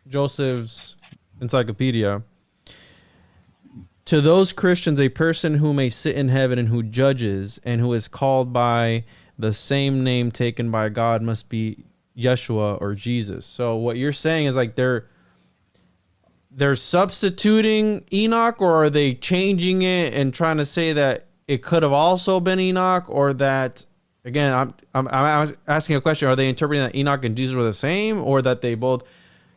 A: Joseph's encyclopedia. To those Christians, a person who may sit in heaven and who judges and who is called by the same name taken by God must be Yeshua or Jesus. So what you're saying is like they're substituting Enoch, or are they changing it and trying to say that it could have also been Enoch, or that, again, I'm asking a question. Are they interpreting that Enoch and Jesus were the same, or that they both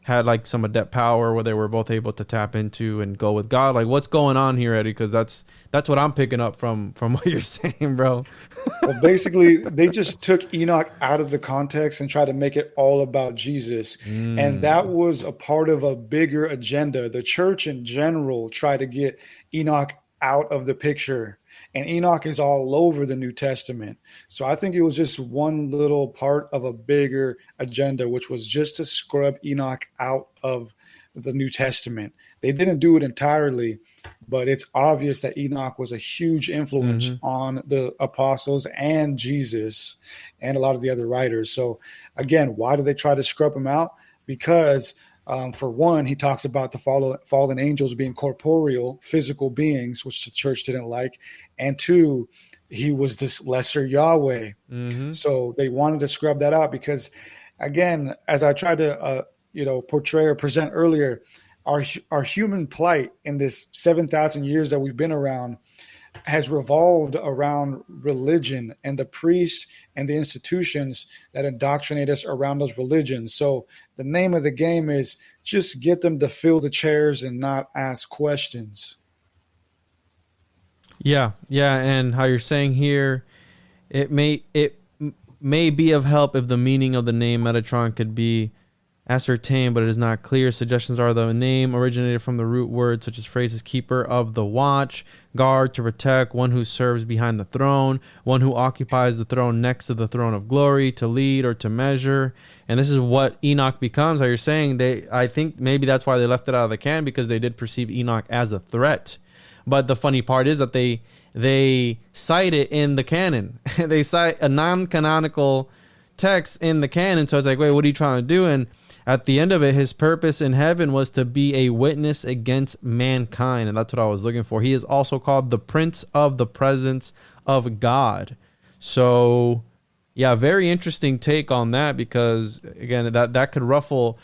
A: had like some adept power where they were both able to tap into and go with God? Like, what's going on here, Eddie? Because that's what I'm picking up from what you're saying, bro.
B: Well, basically, they just took Enoch out of the context and tried to make it all about Jesus. And that was a part of a bigger agenda. The church in general tried to get Enoch out of the picture. And Enoch is all over the New Testament. So I think it was just one little part of a bigger agenda, which was just to scrub Enoch out of the New Testament. They didn't do it entirely, but it's obvious that Enoch was a huge influence on the apostles and Jesus and a lot of the other writers. So again, why do they try to scrub him out? Because for one, he talks about the fallen angels being corporeal, physical beings, which the church didn't like. And two, he was this lesser Yahweh. So they wanted to scrub that out because, again, as I tried to portray or present earlier, our human plight in this 7,000 years that we've been around has revolved around religion and the priests and the institutions that indoctrinate us around those religions. So the name of the game is just get them to fill the chairs and not ask questions.
A: Yeah, and how you're saying here, it may be of help if the meaning of the name Metatron could be ascertained, but it is not clear. Suggestions are the name originated from the root word, such as phrases keeper of the watch, guard to protect, one who serves behind the throne, one who occupies the throne next to the throne of glory, to lead or to measure. And this is what Enoch becomes. How you're saying, I think maybe that's why they left it out of the can, because they did perceive Enoch as a threat. But the funny part is that they cite it in the canon. They cite a non-canonical text in the canon. So it's like, wait, what are you trying to do? And at the end of it, his purpose in heaven was to be a witness against mankind. And that's what I was looking for. He is also called the Prince of the Presence of God. So, yeah, very interesting take on that, because, again, that could ruffle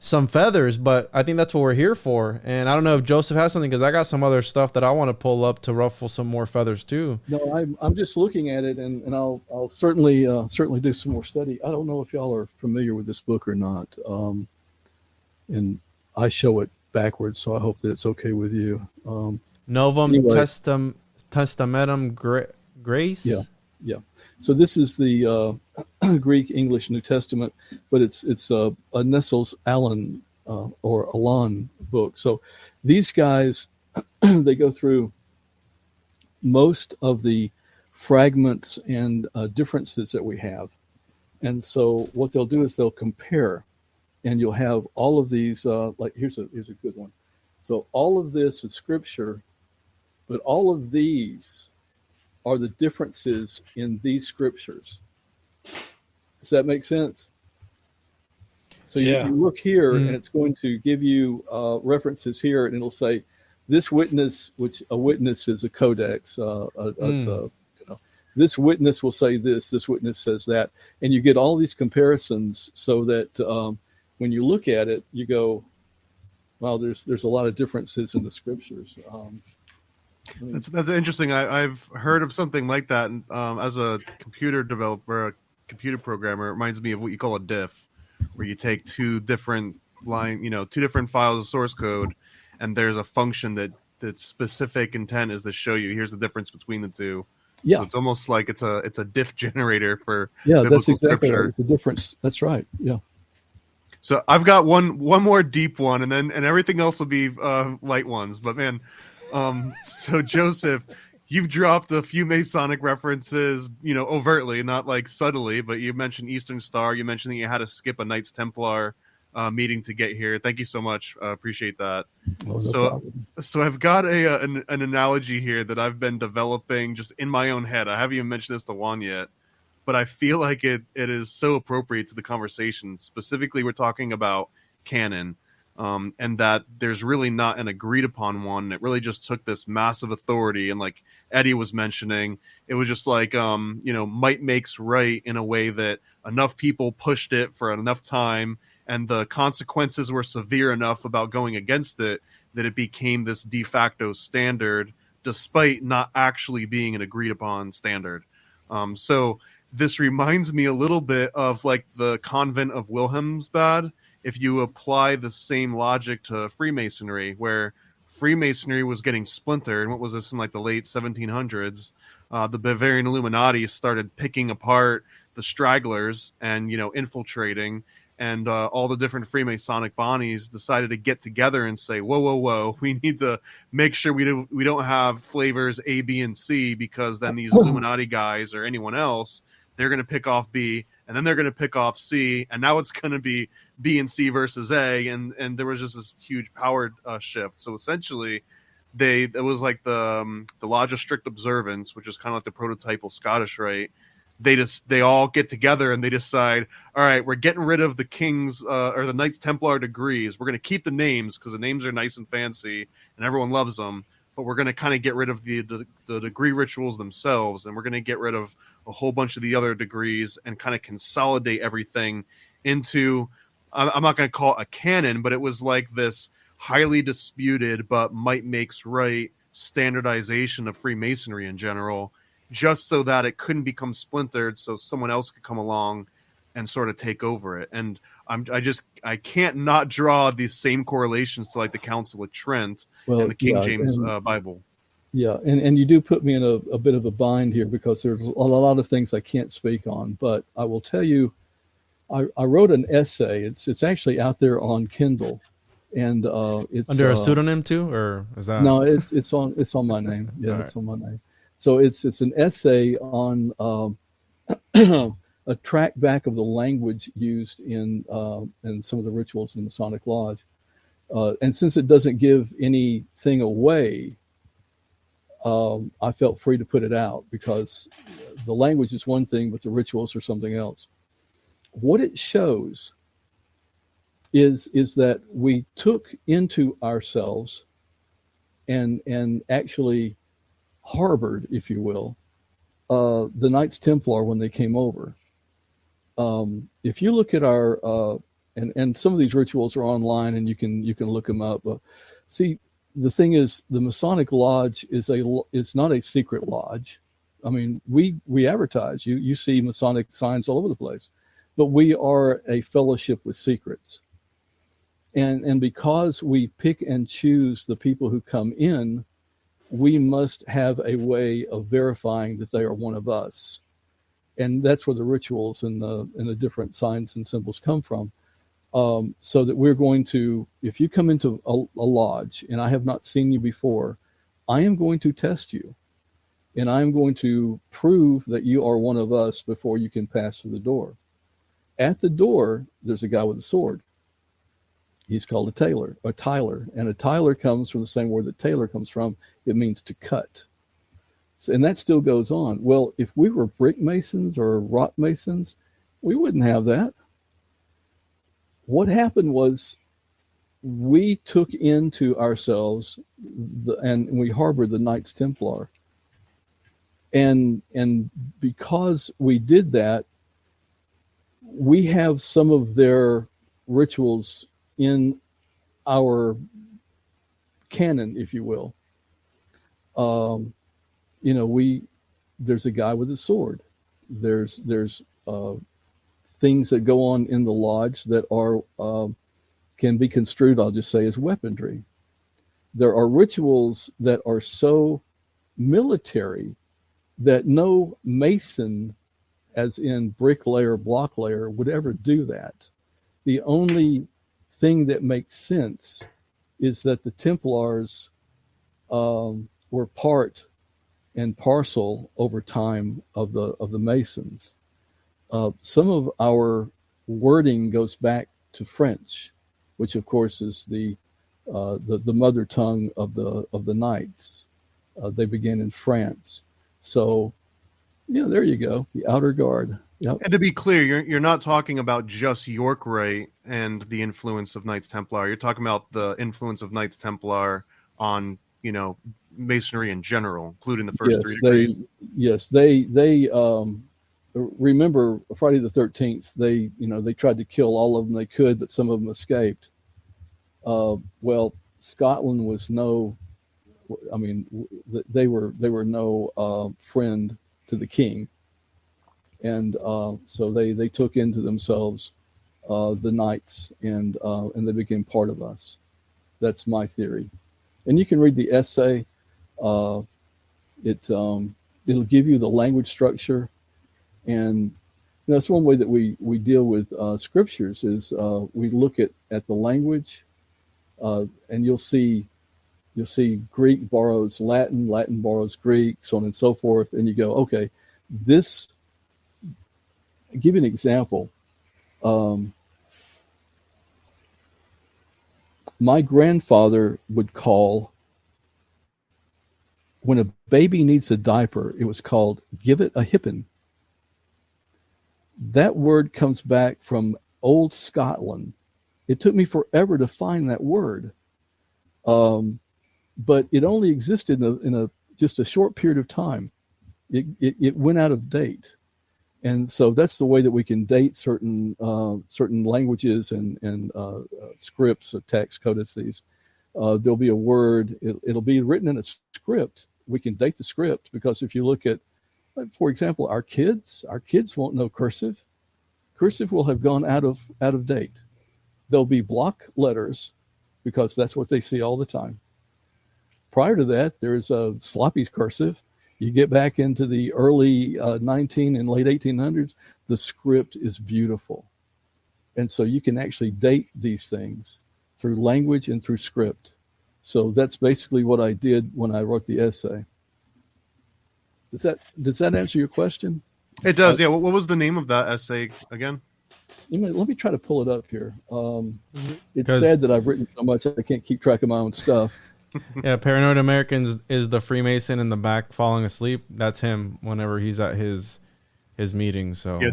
A: some feathers, but I think that's what we're here for. And I don't know if Joseph has something, because I got some other stuff that I want to pull up to ruffle some more feathers too.
C: No, I'm just looking at it, and I'll certainly do some more study. I don't know if y'all are familiar with this book or not, and I show it backwards, so I hope that it's okay with you.
A: Novum
C: anyway.
A: Testamentum Grace.
C: Yeah. So this is the Greek English New Testament, but it's a Nestle's Allen or Alon book. So these guys, they go through most of the fragments and differences that we have. And so what they'll do is they'll compare, and you'll have all of these, like here's a good one. So all of this is scripture, but all of these are the differences in these scriptures. Does that make sense? So you look here, and it's going to give you references here, and it'll say this witness, which a witness is a codex. This witness will say this witness says that, and you get all these comparisons, so that when you look at it, you go, wow, there's a lot of differences in the scriptures.
D: That's interesting. I've heard of something like that. As a computer developer, a computer programmer, it reminds me of what you call a diff, where you take two different files of source code, and there's a function that specific intent is to show you here's the difference between the two.
C: Yeah.
D: So it's almost like it's a diff generator for
C: that's exactly
D: scripture.
C: right. It's the difference. That's right. Yeah.
D: So I've got one more deep one, and everything else will be light ones. But man. So Joseph, you've dropped a few Masonic references, overtly, not like subtly, but you mentioned Eastern Star. You mentioned that you had to skip a Knights Templar meeting to get here. Thank you so much. Appreciate that.
C: No problem.
D: So I've got an analogy here that I've been developing just in my own head. I haven't even mentioned this to Juan yet, but I feel like it is so appropriate to the conversation. Specifically, we're talking about canon, and that there's really not an agreed upon one. It really just took this massive authority, and like Eddie was mentioning, it was just like might makes right in a way that enough people pushed it for enough time, and the consequences were severe enough about going against it that it became this de facto standard, despite not actually being an agreed upon standard. So this reminds me a little bit of like the convent of Wilhelmsbad. If you apply the same logic to Freemasonry, where Freemasonry was getting splintered, what was this in like the late 1700s? The Bavarian Illuminati started picking apart the stragglers and infiltrating. And all the different Freemasonic bodies decided to get together and say, whoa, we need to make sure we don't have flavors A, B, and C, because then these Illuminati guys or anyone else, they're going to pick off B, and then they're going to pick off C, and now it's going to be B and C versus A, and there was just this huge power shift. So essentially, it was like the Lodge of Strict Observance, which is kind of like the prototypal Scottish Rite. They all get together and they decide, all right, we're getting rid of the King's or the Knights Templar degrees. We're going to keep the names because the names are nice and fancy and everyone loves them. But we're going to kind of get rid of the degree rituals themselves, and we're going to get rid of a whole bunch of the other degrees and kind of consolidate everything into, I'm not going to call it a canon, but it was like this highly disputed but might makes right standardization of Freemasonry in general, just so that it couldn't become splintered, so someone else could come along and sort of take over it. And I can't not draw these same correlations to like the Council of Trent and the King James Bible.
C: Yeah, and you do put me in a bit of a bind here, because there's a lot of things I can't speak on. But I will tell you, I wrote an essay. It's actually out there on Kindle, and it's
A: under a pseudonym too, or is that?
C: No, it's on my name. Yeah,
A: All
C: it's on my name. So it's an essay on a track back of the language used in some of the rituals in the Masonic Lodge. And since it doesn't give anything away, I felt free to put it out, because the language is one thing, but the rituals are something else. What it shows is that we took into ourselves and actually harbored, if you will, the Knights Templar when they came over. If you look at our and some of these rituals are online, and you can look them up. See, the thing is, the Masonic Lodge is not a secret lodge. I mean, we advertise. You see Masonic signs all over the place, but we are a fellowship with secrets. And because we pick and choose the people who come in, we must have a way of verifying that they are one of us. And that's where the rituals and the different signs and symbols come from. So that we're going to, if you come into a lodge and I have not seen you before, I am going to test you. And I'm going to prove that you are one of us before you can pass through the door. At the door, there's a guy with a sword. He's called a tailor. And a tiler comes from the same word that tailor comes from. It means to cut. So, and that still goes on. Well, if we were brick masons or rock masons, we wouldn't have that. What happened was we took into ourselves and we harbored the Knights Templar. And because we did that, we have some of their rituals in our canon, if you will. There's a guy with a sword. There's things that go on in the lodge that are can be construed, I'll just say, as weaponry. There are rituals that are so military that no Mason, as in bricklayer, block layer, would ever do that. The only thing that makes sense is that the Templars were part and parcel over time of the Masons. Some of our wording goes back to French, which of course is the mother tongue of the Knights. They begin in France. So, there you go, the outer guard. Yep.
D: And to be clear, you're not talking about just York Rite and the influence of Knights Templar. You're talking about the influence of Knights Templar on, Masonry in general, including the first 3 degrees.
C: They remember Friday the 13th. They tried to kill all of them they could, but some of them escaped. Well, Scotland was they were no friend to the king, and so they took into themselves the Knights, and they became part of us. That's my theory, and you can read the essay. It'll give you the language structure, and that's one way that we deal with scriptures is we look at the language, and you'll see Greek borrows Latin, Latin borrows Greek, so on and so forth, and you go, okay, this. I'll give you an example. My grandfather would call, when a baby needs a diaper, it was called give it a hippin. That word comes back from Old Scotland. It took me forever to find that word. But it only existed in just a short period of time. It went out of date. And so that's the way that we can date certain languages and scripts, text, codices. There'll be a word, it'll be written in a script. We can date the script because if you look at, for example, our kids won't know cursive. Cursive will have gone out of date. There'll be block letters because that's what they see all the time. Prior to that, there's a sloppy cursive. You get back into the early 19 and late 1800s, the script is beautiful. And so you can actually date these things through language and through script. So that's basically what I did when I wrote the essay. Does that answer your question?
D: It does, yeah. What was the name of that essay again?
C: Let me try to pull it up here. It's sad that I've written so much I can't keep track of my own stuff.
A: Yeah, Paranoid Americans is the Freemason in the back falling asleep. That's him whenever he's at his meetings. So
D: yeah,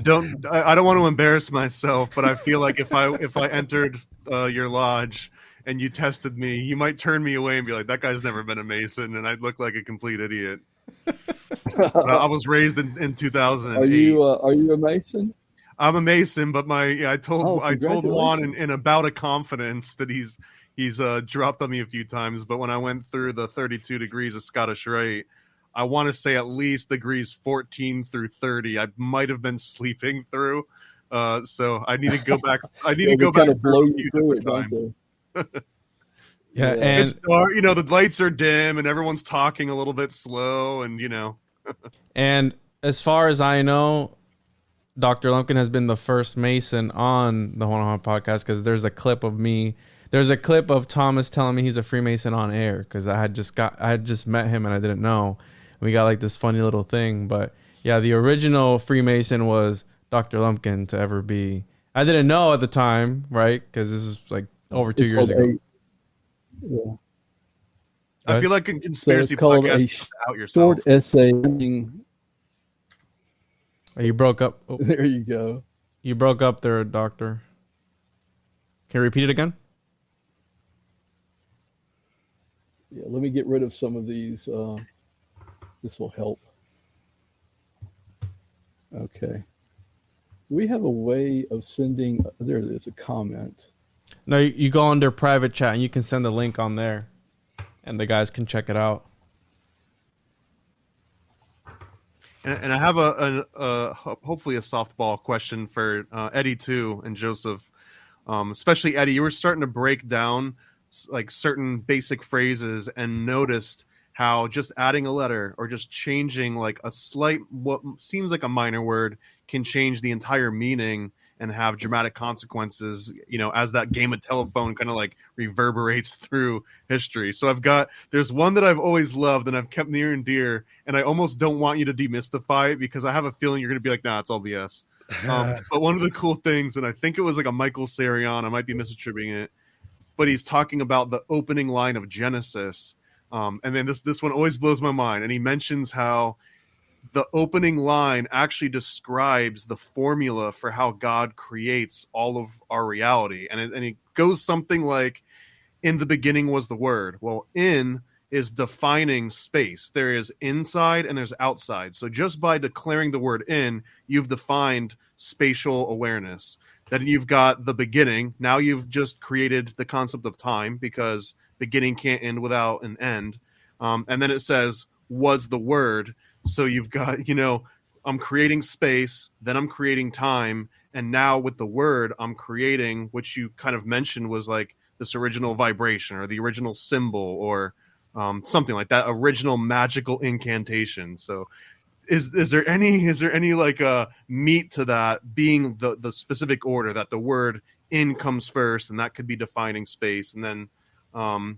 D: I don't want to embarrass myself, but I feel like if I entered your lodge and you tested me, you might turn me away and be like, "That guy's never been a Mason," and I'd look like a complete idiot. I was raised in 2008.
C: Are you a Mason?
D: I'm a Mason, but I told Juan in about a confidence that he's dropped on me a few times, but when I went through the 32 degrees of Scottish Rite, I want to say at least degrees 14 through 30. I might have been sleeping through, so I need to go back. I need to go back and blow you through it, times.
A: Yeah, and
D: it's dark, the lights are dim and everyone's talking a little bit slow, and
A: And as far as I know, Dr. Lumpkin has been the first Mason on the Juan podcast because there's a clip of me. There's a clip of Thomas telling me he's a Freemason on air because I had just met him and I didn't know. We got like this funny little thing, but yeah, the original Freemason was Dr. Lumpkin to ever be. I didn't know at the time, right? Because this is like over 2 years ago.
C: Yeah.
D: I feel like a conspiracy podcast out yourself.
C: Short essay.
A: Oh, you broke up. Oh.
C: There you go.
A: You broke up there, Doctor. Can you repeat it again?
C: Yeah, let me get rid of some of these. This will help. Okay. We have a way of sending. There it is, a comment.
A: No, you go under private chat and you can send the link on there, and the guys can check it out.
D: And I have a hopefully a softball question for Eddie too and Joseph, especially Eddie. You were starting to break down like certain basic phrases and noticed how just adding a letter or just changing like a slight, what seems like a minor word can change the entire meaning. and have dramatic consequences, you know, as that game of telephone kind of like reverberates through history. So there's one that I've always loved and I've kept near and dear, and I almost don't want you to demystify it because I have a feeling you're going to be like, nah, it's all BS. But one of the cool things, and I think it was like a Michael Sarion, I might be misattributing it, but he's talking about the opening line of Genesis. And then this one always blows my mind. And he mentions how the opening line actually describes the formula for how God creates all of our reality. And it goes something like, in the beginning was the word. Well, in is defining space. There is inside and there's outside. So just by declaring the word in, you've defined spatial awareness. Then you've got the beginning. Now you've just created the concept of time, because beginning can't end without an end. And then it says, was the word. So you've got, you know, I'm creating space, then I'm creating time, and now with the word, I'm creating, which you kind of mentioned was like this original vibration or the original symbol or something like that, original magical incantation. So is there any like meat to that being the specific order that the word in comes first, and that could be defining space, and then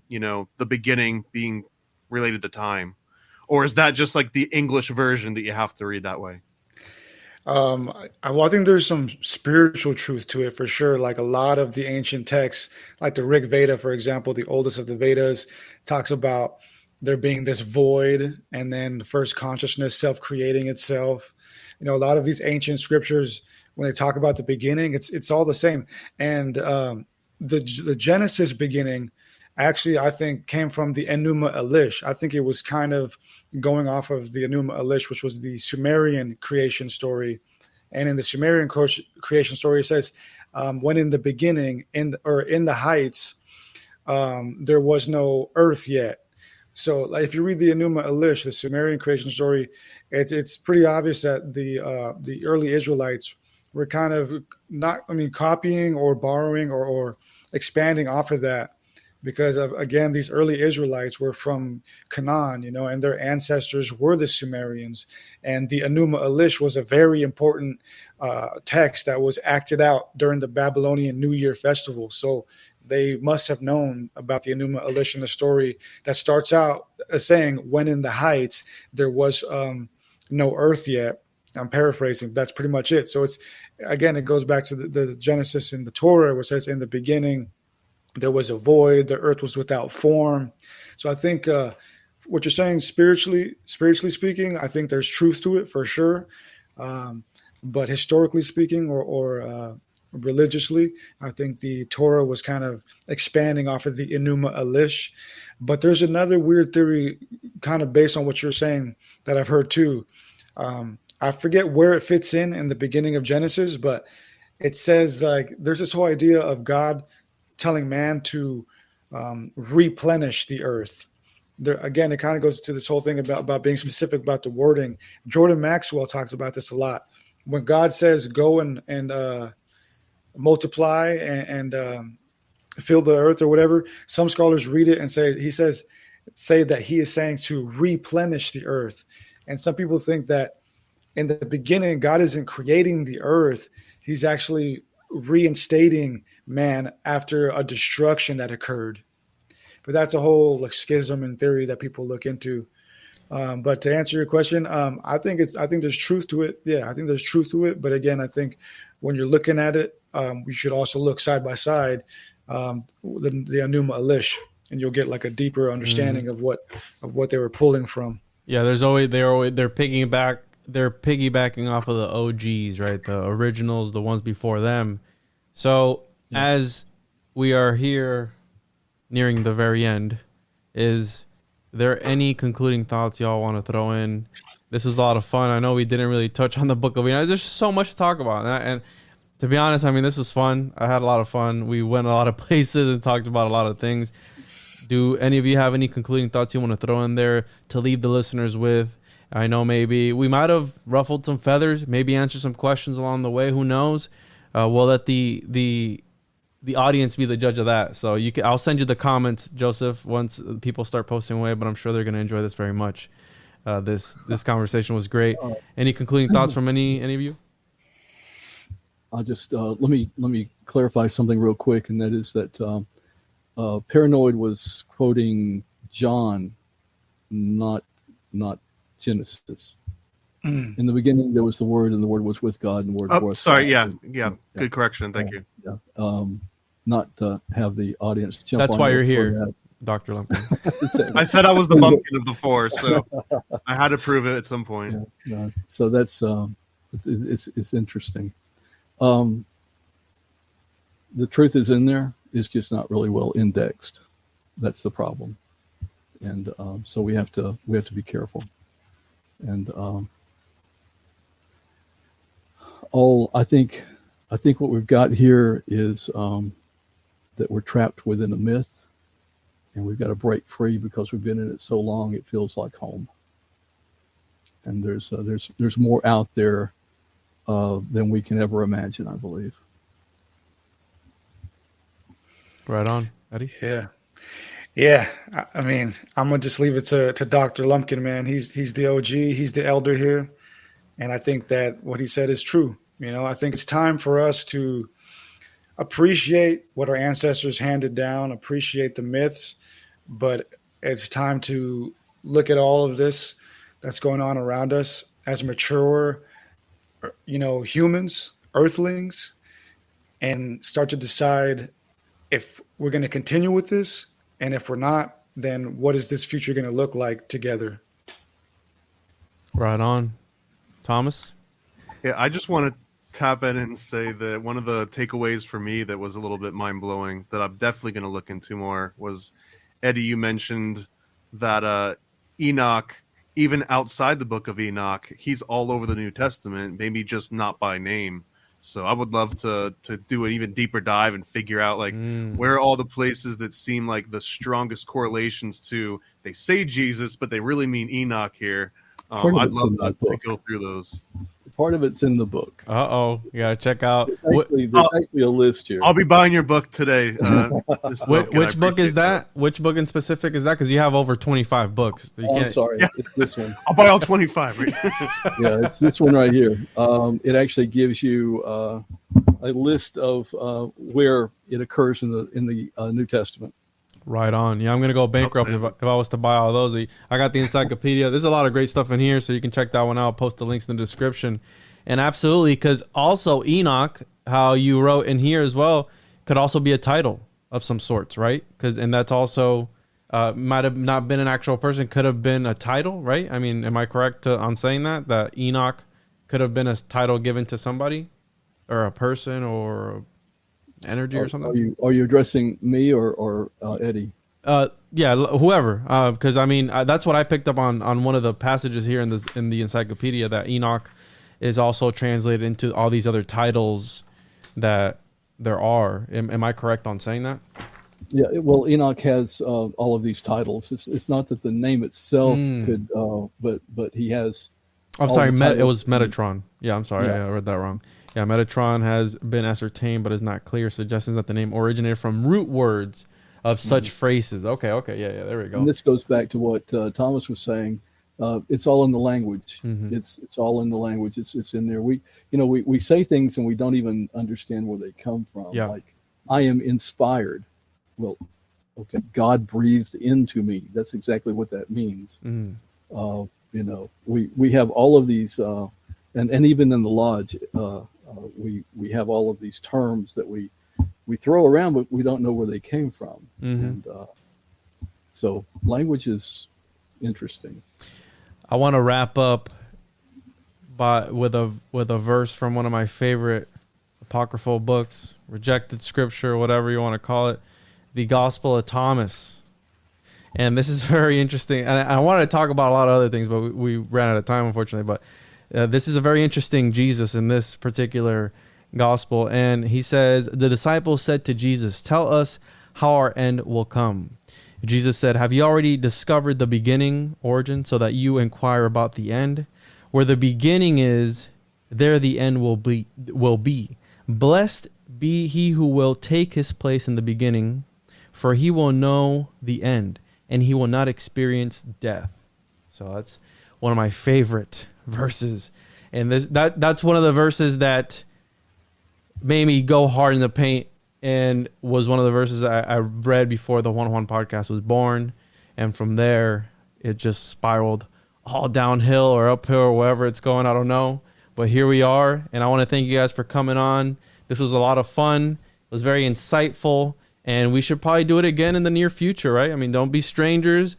D: you know, the beginning being related to time? Or is that just like the English version that you have to read that way?
B: I think there's some spiritual truth to it for sure. Like a lot of the ancient texts, like the Rig Veda, for example, the oldest of the Vedas, talks about there being this void and then the first consciousness self-creating itself. You know, a lot of these ancient scriptures, when they talk about the beginning, it's all the same. And the Genesis beginning, actually, I think came from the Enuma Elish. I think it was kind of going off of the Enuma Elish, which was the Sumerian creation story. And in the Sumerian creation story, it says, when in the beginning, in the heights, there was no earth yet. So like, if you read the Enuma Elish, the Sumerian creation story, it's pretty obvious that the early Israelites were kind of copying or borrowing or expanding off of that. Because again, these early Israelites were from Canaan, you know, and their ancestors were the Sumerians. And the Enuma Elish was a very important text that was acted out during the Babylonian New Year festival. So they must have known about the Enuma Elish in the story that starts out as saying, when in the heights, there was no earth yet. I'm paraphrasing. That's pretty much it. So it goes back to the Genesis in the Torah, where it says, in the beginning, there was a void, the earth was without form. So I think what you're saying, spiritually speaking, I think there's truth to it for sure. But historically speaking, or religiously, I think the Torah was kind of expanding off of the Enuma Elish. But there's another weird theory kind of based on what you're saying that I've heard too. I forget where it fits in the beginning of Genesis, but it says like there's this whole idea of God telling man to replenish the earth. There, again, it kind of goes to this whole thing about being specific about the wording. Jordan Maxwell talks about this a lot. When God says go and multiply and fill the earth or whatever, some scholars read it and say that he is saying to replenish the earth. And some people think that in the beginning, God isn't creating the earth. He's actually reinstating man after a destruction that occurred. But that's a whole schism in theory that people look into. But to answer your question, I think there's truth to it. Yeah, I think there's truth to it. But again, I think when you're looking at it, we should also look side by side the Enuma Elish, and you'll get like a deeper understanding of what they were pulling from.
A: Yeah, they're piggybacking off of the OGs, right? The originals, the ones before them. So as we are here nearing the very end, is there any concluding thoughts y'all want to throw in? This was a lot of fun. I know we didn't really touch on the Book of Enoch. There's just so much to talk about. And to be honest, I mean, this was fun. I had a lot of fun. We went a lot of places and talked about a lot of things. Do any of you have any concluding thoughts you want to throw in there to leave the listeners with? I know maybe we might have ruffled some feathers, maybe answered some questions along the way. Who knows? We'll let the audience be the judge of that. So I'll send you the comments, Joseph, once people start posting away. But I'm sure they're going to enjoy this very much. This conversation was great. Any concluding thoughts from any of you?
C: I'll just let me clarify something real quick, and that is that Paranoid was quoting John, not Genesis. In the beginning, there was the Word, and the Word was with God, and the Word was.
D: Sorry,
C: God.
D: yeah. Good correction. Thank you.
C: Yeah. Not to have the audience jump.
A: That's
C: on
A: why
C: you
A: you're
C: for
A: here,
C: that.
A: Dr. Lumpkin.
D: I said I was the bumpkin of the four, so I had to prove it at some point.
C: Yeah. So that's it's interesting. The truth is in there. It's just not really well indexed. That's the problem, and so we have to be careful. And I think what we've got here is that we're trapped within a myth, and we've got to break free because we've been in it so long it feels like home. And there's more out there than we can ever imagine, I believe.
A: Right on, Eddie.
B: Yeah. I mean, I'm gonna just leave it to Dr. Lumpkin, man. He's the OG. He's the elder here, and I think that what he said is true. You know, I think it's time for us to appreciate what our ancestors handed down, appreciate the myths, but it's time to look at all of this that's going on around us as mature, humans, earthlings, and start to decide if we're going to continue with this, and if we're not, then what is this future going to look like together?
A: Right on. Thomas?
D: Yeah, I just want to tap in and say that one of the takeaways for me that was a little bit mind-blowing that I'm definitely going to look into more was, Eddie, you mentioned that Enoch, even outside the book of Enoch, he's all over the New Testament, maybe just not by name. So I would love to do an even deeper dive and figure out where are all the places that seem like the strongest correlations to, they say Jesus, but they really mean Enoch here. I'd love to go through those.
C: Part of it's in the book.
A: You gotta check out.
C: There's actually a list here.
D: I'll be buying your book today.
A: Which book is that? Which book in specific is that? Because you have over 25 books.
C: I'm sorry, it's this one.
D: I'll buy all 25. Right?
C: Yeah, it's this one right here. It actually gives you a list of where it occurs in the New Testament.
A: Right on. Yeah, I'm going to go bankrupt if I was to buy all those. I got the encyclopedia. There's a lot of great stuff in here, so you can check that one out. I'll post the links in the description. And absolutely, because also Enoch, how you wrote in here as well, could also be a title of some sorts, right? And that's also, might have not been an actual person, could have been a title, right? I mean, am I correct on saying that Enoch could have been a title given to somebody or a person or energy or something?
C: Are you addressing me or Eddie?
A: Yeah, whoever. Because I mean, that's what I picked up on one of the passages here in the encyclopedia, that Enoch is also translated into all these other titles that there are. Am I correct on saying that?
C: Yeah. Well, Enoch has all of these titles. It's not that the name itself could, but he has.
A: I'm sorry. It was Metatron. Yeah, I'm sorry. Yeah. I read that wrong. Yeah, Metatron has been ascertained, but is not clear, suggesting that the name originated from root words of such phrases. Okay, yeah, there we go.
C: And this goes back to what Thomas was saying. It's all in the language.
A: Mm-hmm.
C: It's all in the language. It's in there. We say things and we don't even understand where they come from.
A: Yeah.
C: Like, I am inspired. Well, okay, God breathed into me. That's exactly what that means.
A: Mm-hmm.
C: We have all of these, and even in the lodge, we have all of these terms that we throw around, but we don't know where they came from.
A: Mm-hmm.
C: And so language is interesting.
A: I want to wrap up with a verse from one of my favorite apocryphal books, rejected scripture, whatever you want to call it, the Gospel of Thomas. And this is very interesting. And I wanted to talk about a lot of other things, but we ran out of time, unfortunately. But this is a very interesting Jesus in this particular gospel. And he says, the disciples said to Jesus, "Tell us how our end will come." Jesus said, "Have you already discovered the beginning, origin, so that you inquire about the end? Where the beginning is, there the end will be. Blessed be he who will take his place in the beginning, for he will know the end, and he will not experience death." So that's one of my favorite verses. And that's one of the verses that made me go hard in the paint, and was one of the verses I read before the Juan podcast was born. And from there, it just spiraled all downhill or uphill or wherever it's going. I don't know. But here we are. And I want to thank you guys for coming on. This was a lot of fun. It was very insightful. And we should probably do it again in the near future, right? I mean, don't be strangers.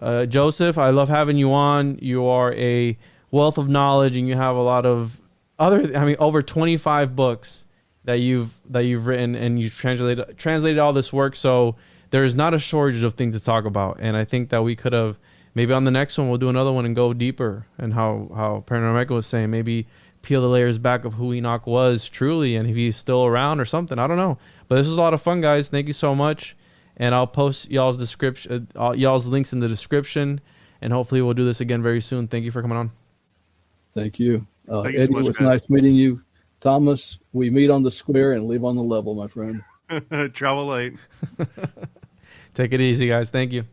A: Joseph, I love having you on. You are a wealth of knowledge, and you have a lot of over 25 books that you've written, and you've translated all this work. So there's not a shortage of things to talk about. And I think that we could have, maybe on the next one, we'll do another one and go deeper. And how Paranormal Michael was saying, maybe peel the layers back of who Enoch was truly, and if he's still around or something. I don't know. But this was a lot of fun, guys. Thank you so much. And I'll post y'all's links in the description. And hopefully we'll do this again very soon. Thank you for coming on.
C: Thank you.
D: Thank you
C: Eddie,
D: so much,
C: it was
D: guys.
C: nice meeting you. Thomas, we meet on the square and live on the level, my friend.
D: Travel light.
A: Take it easy, guys. Thank you.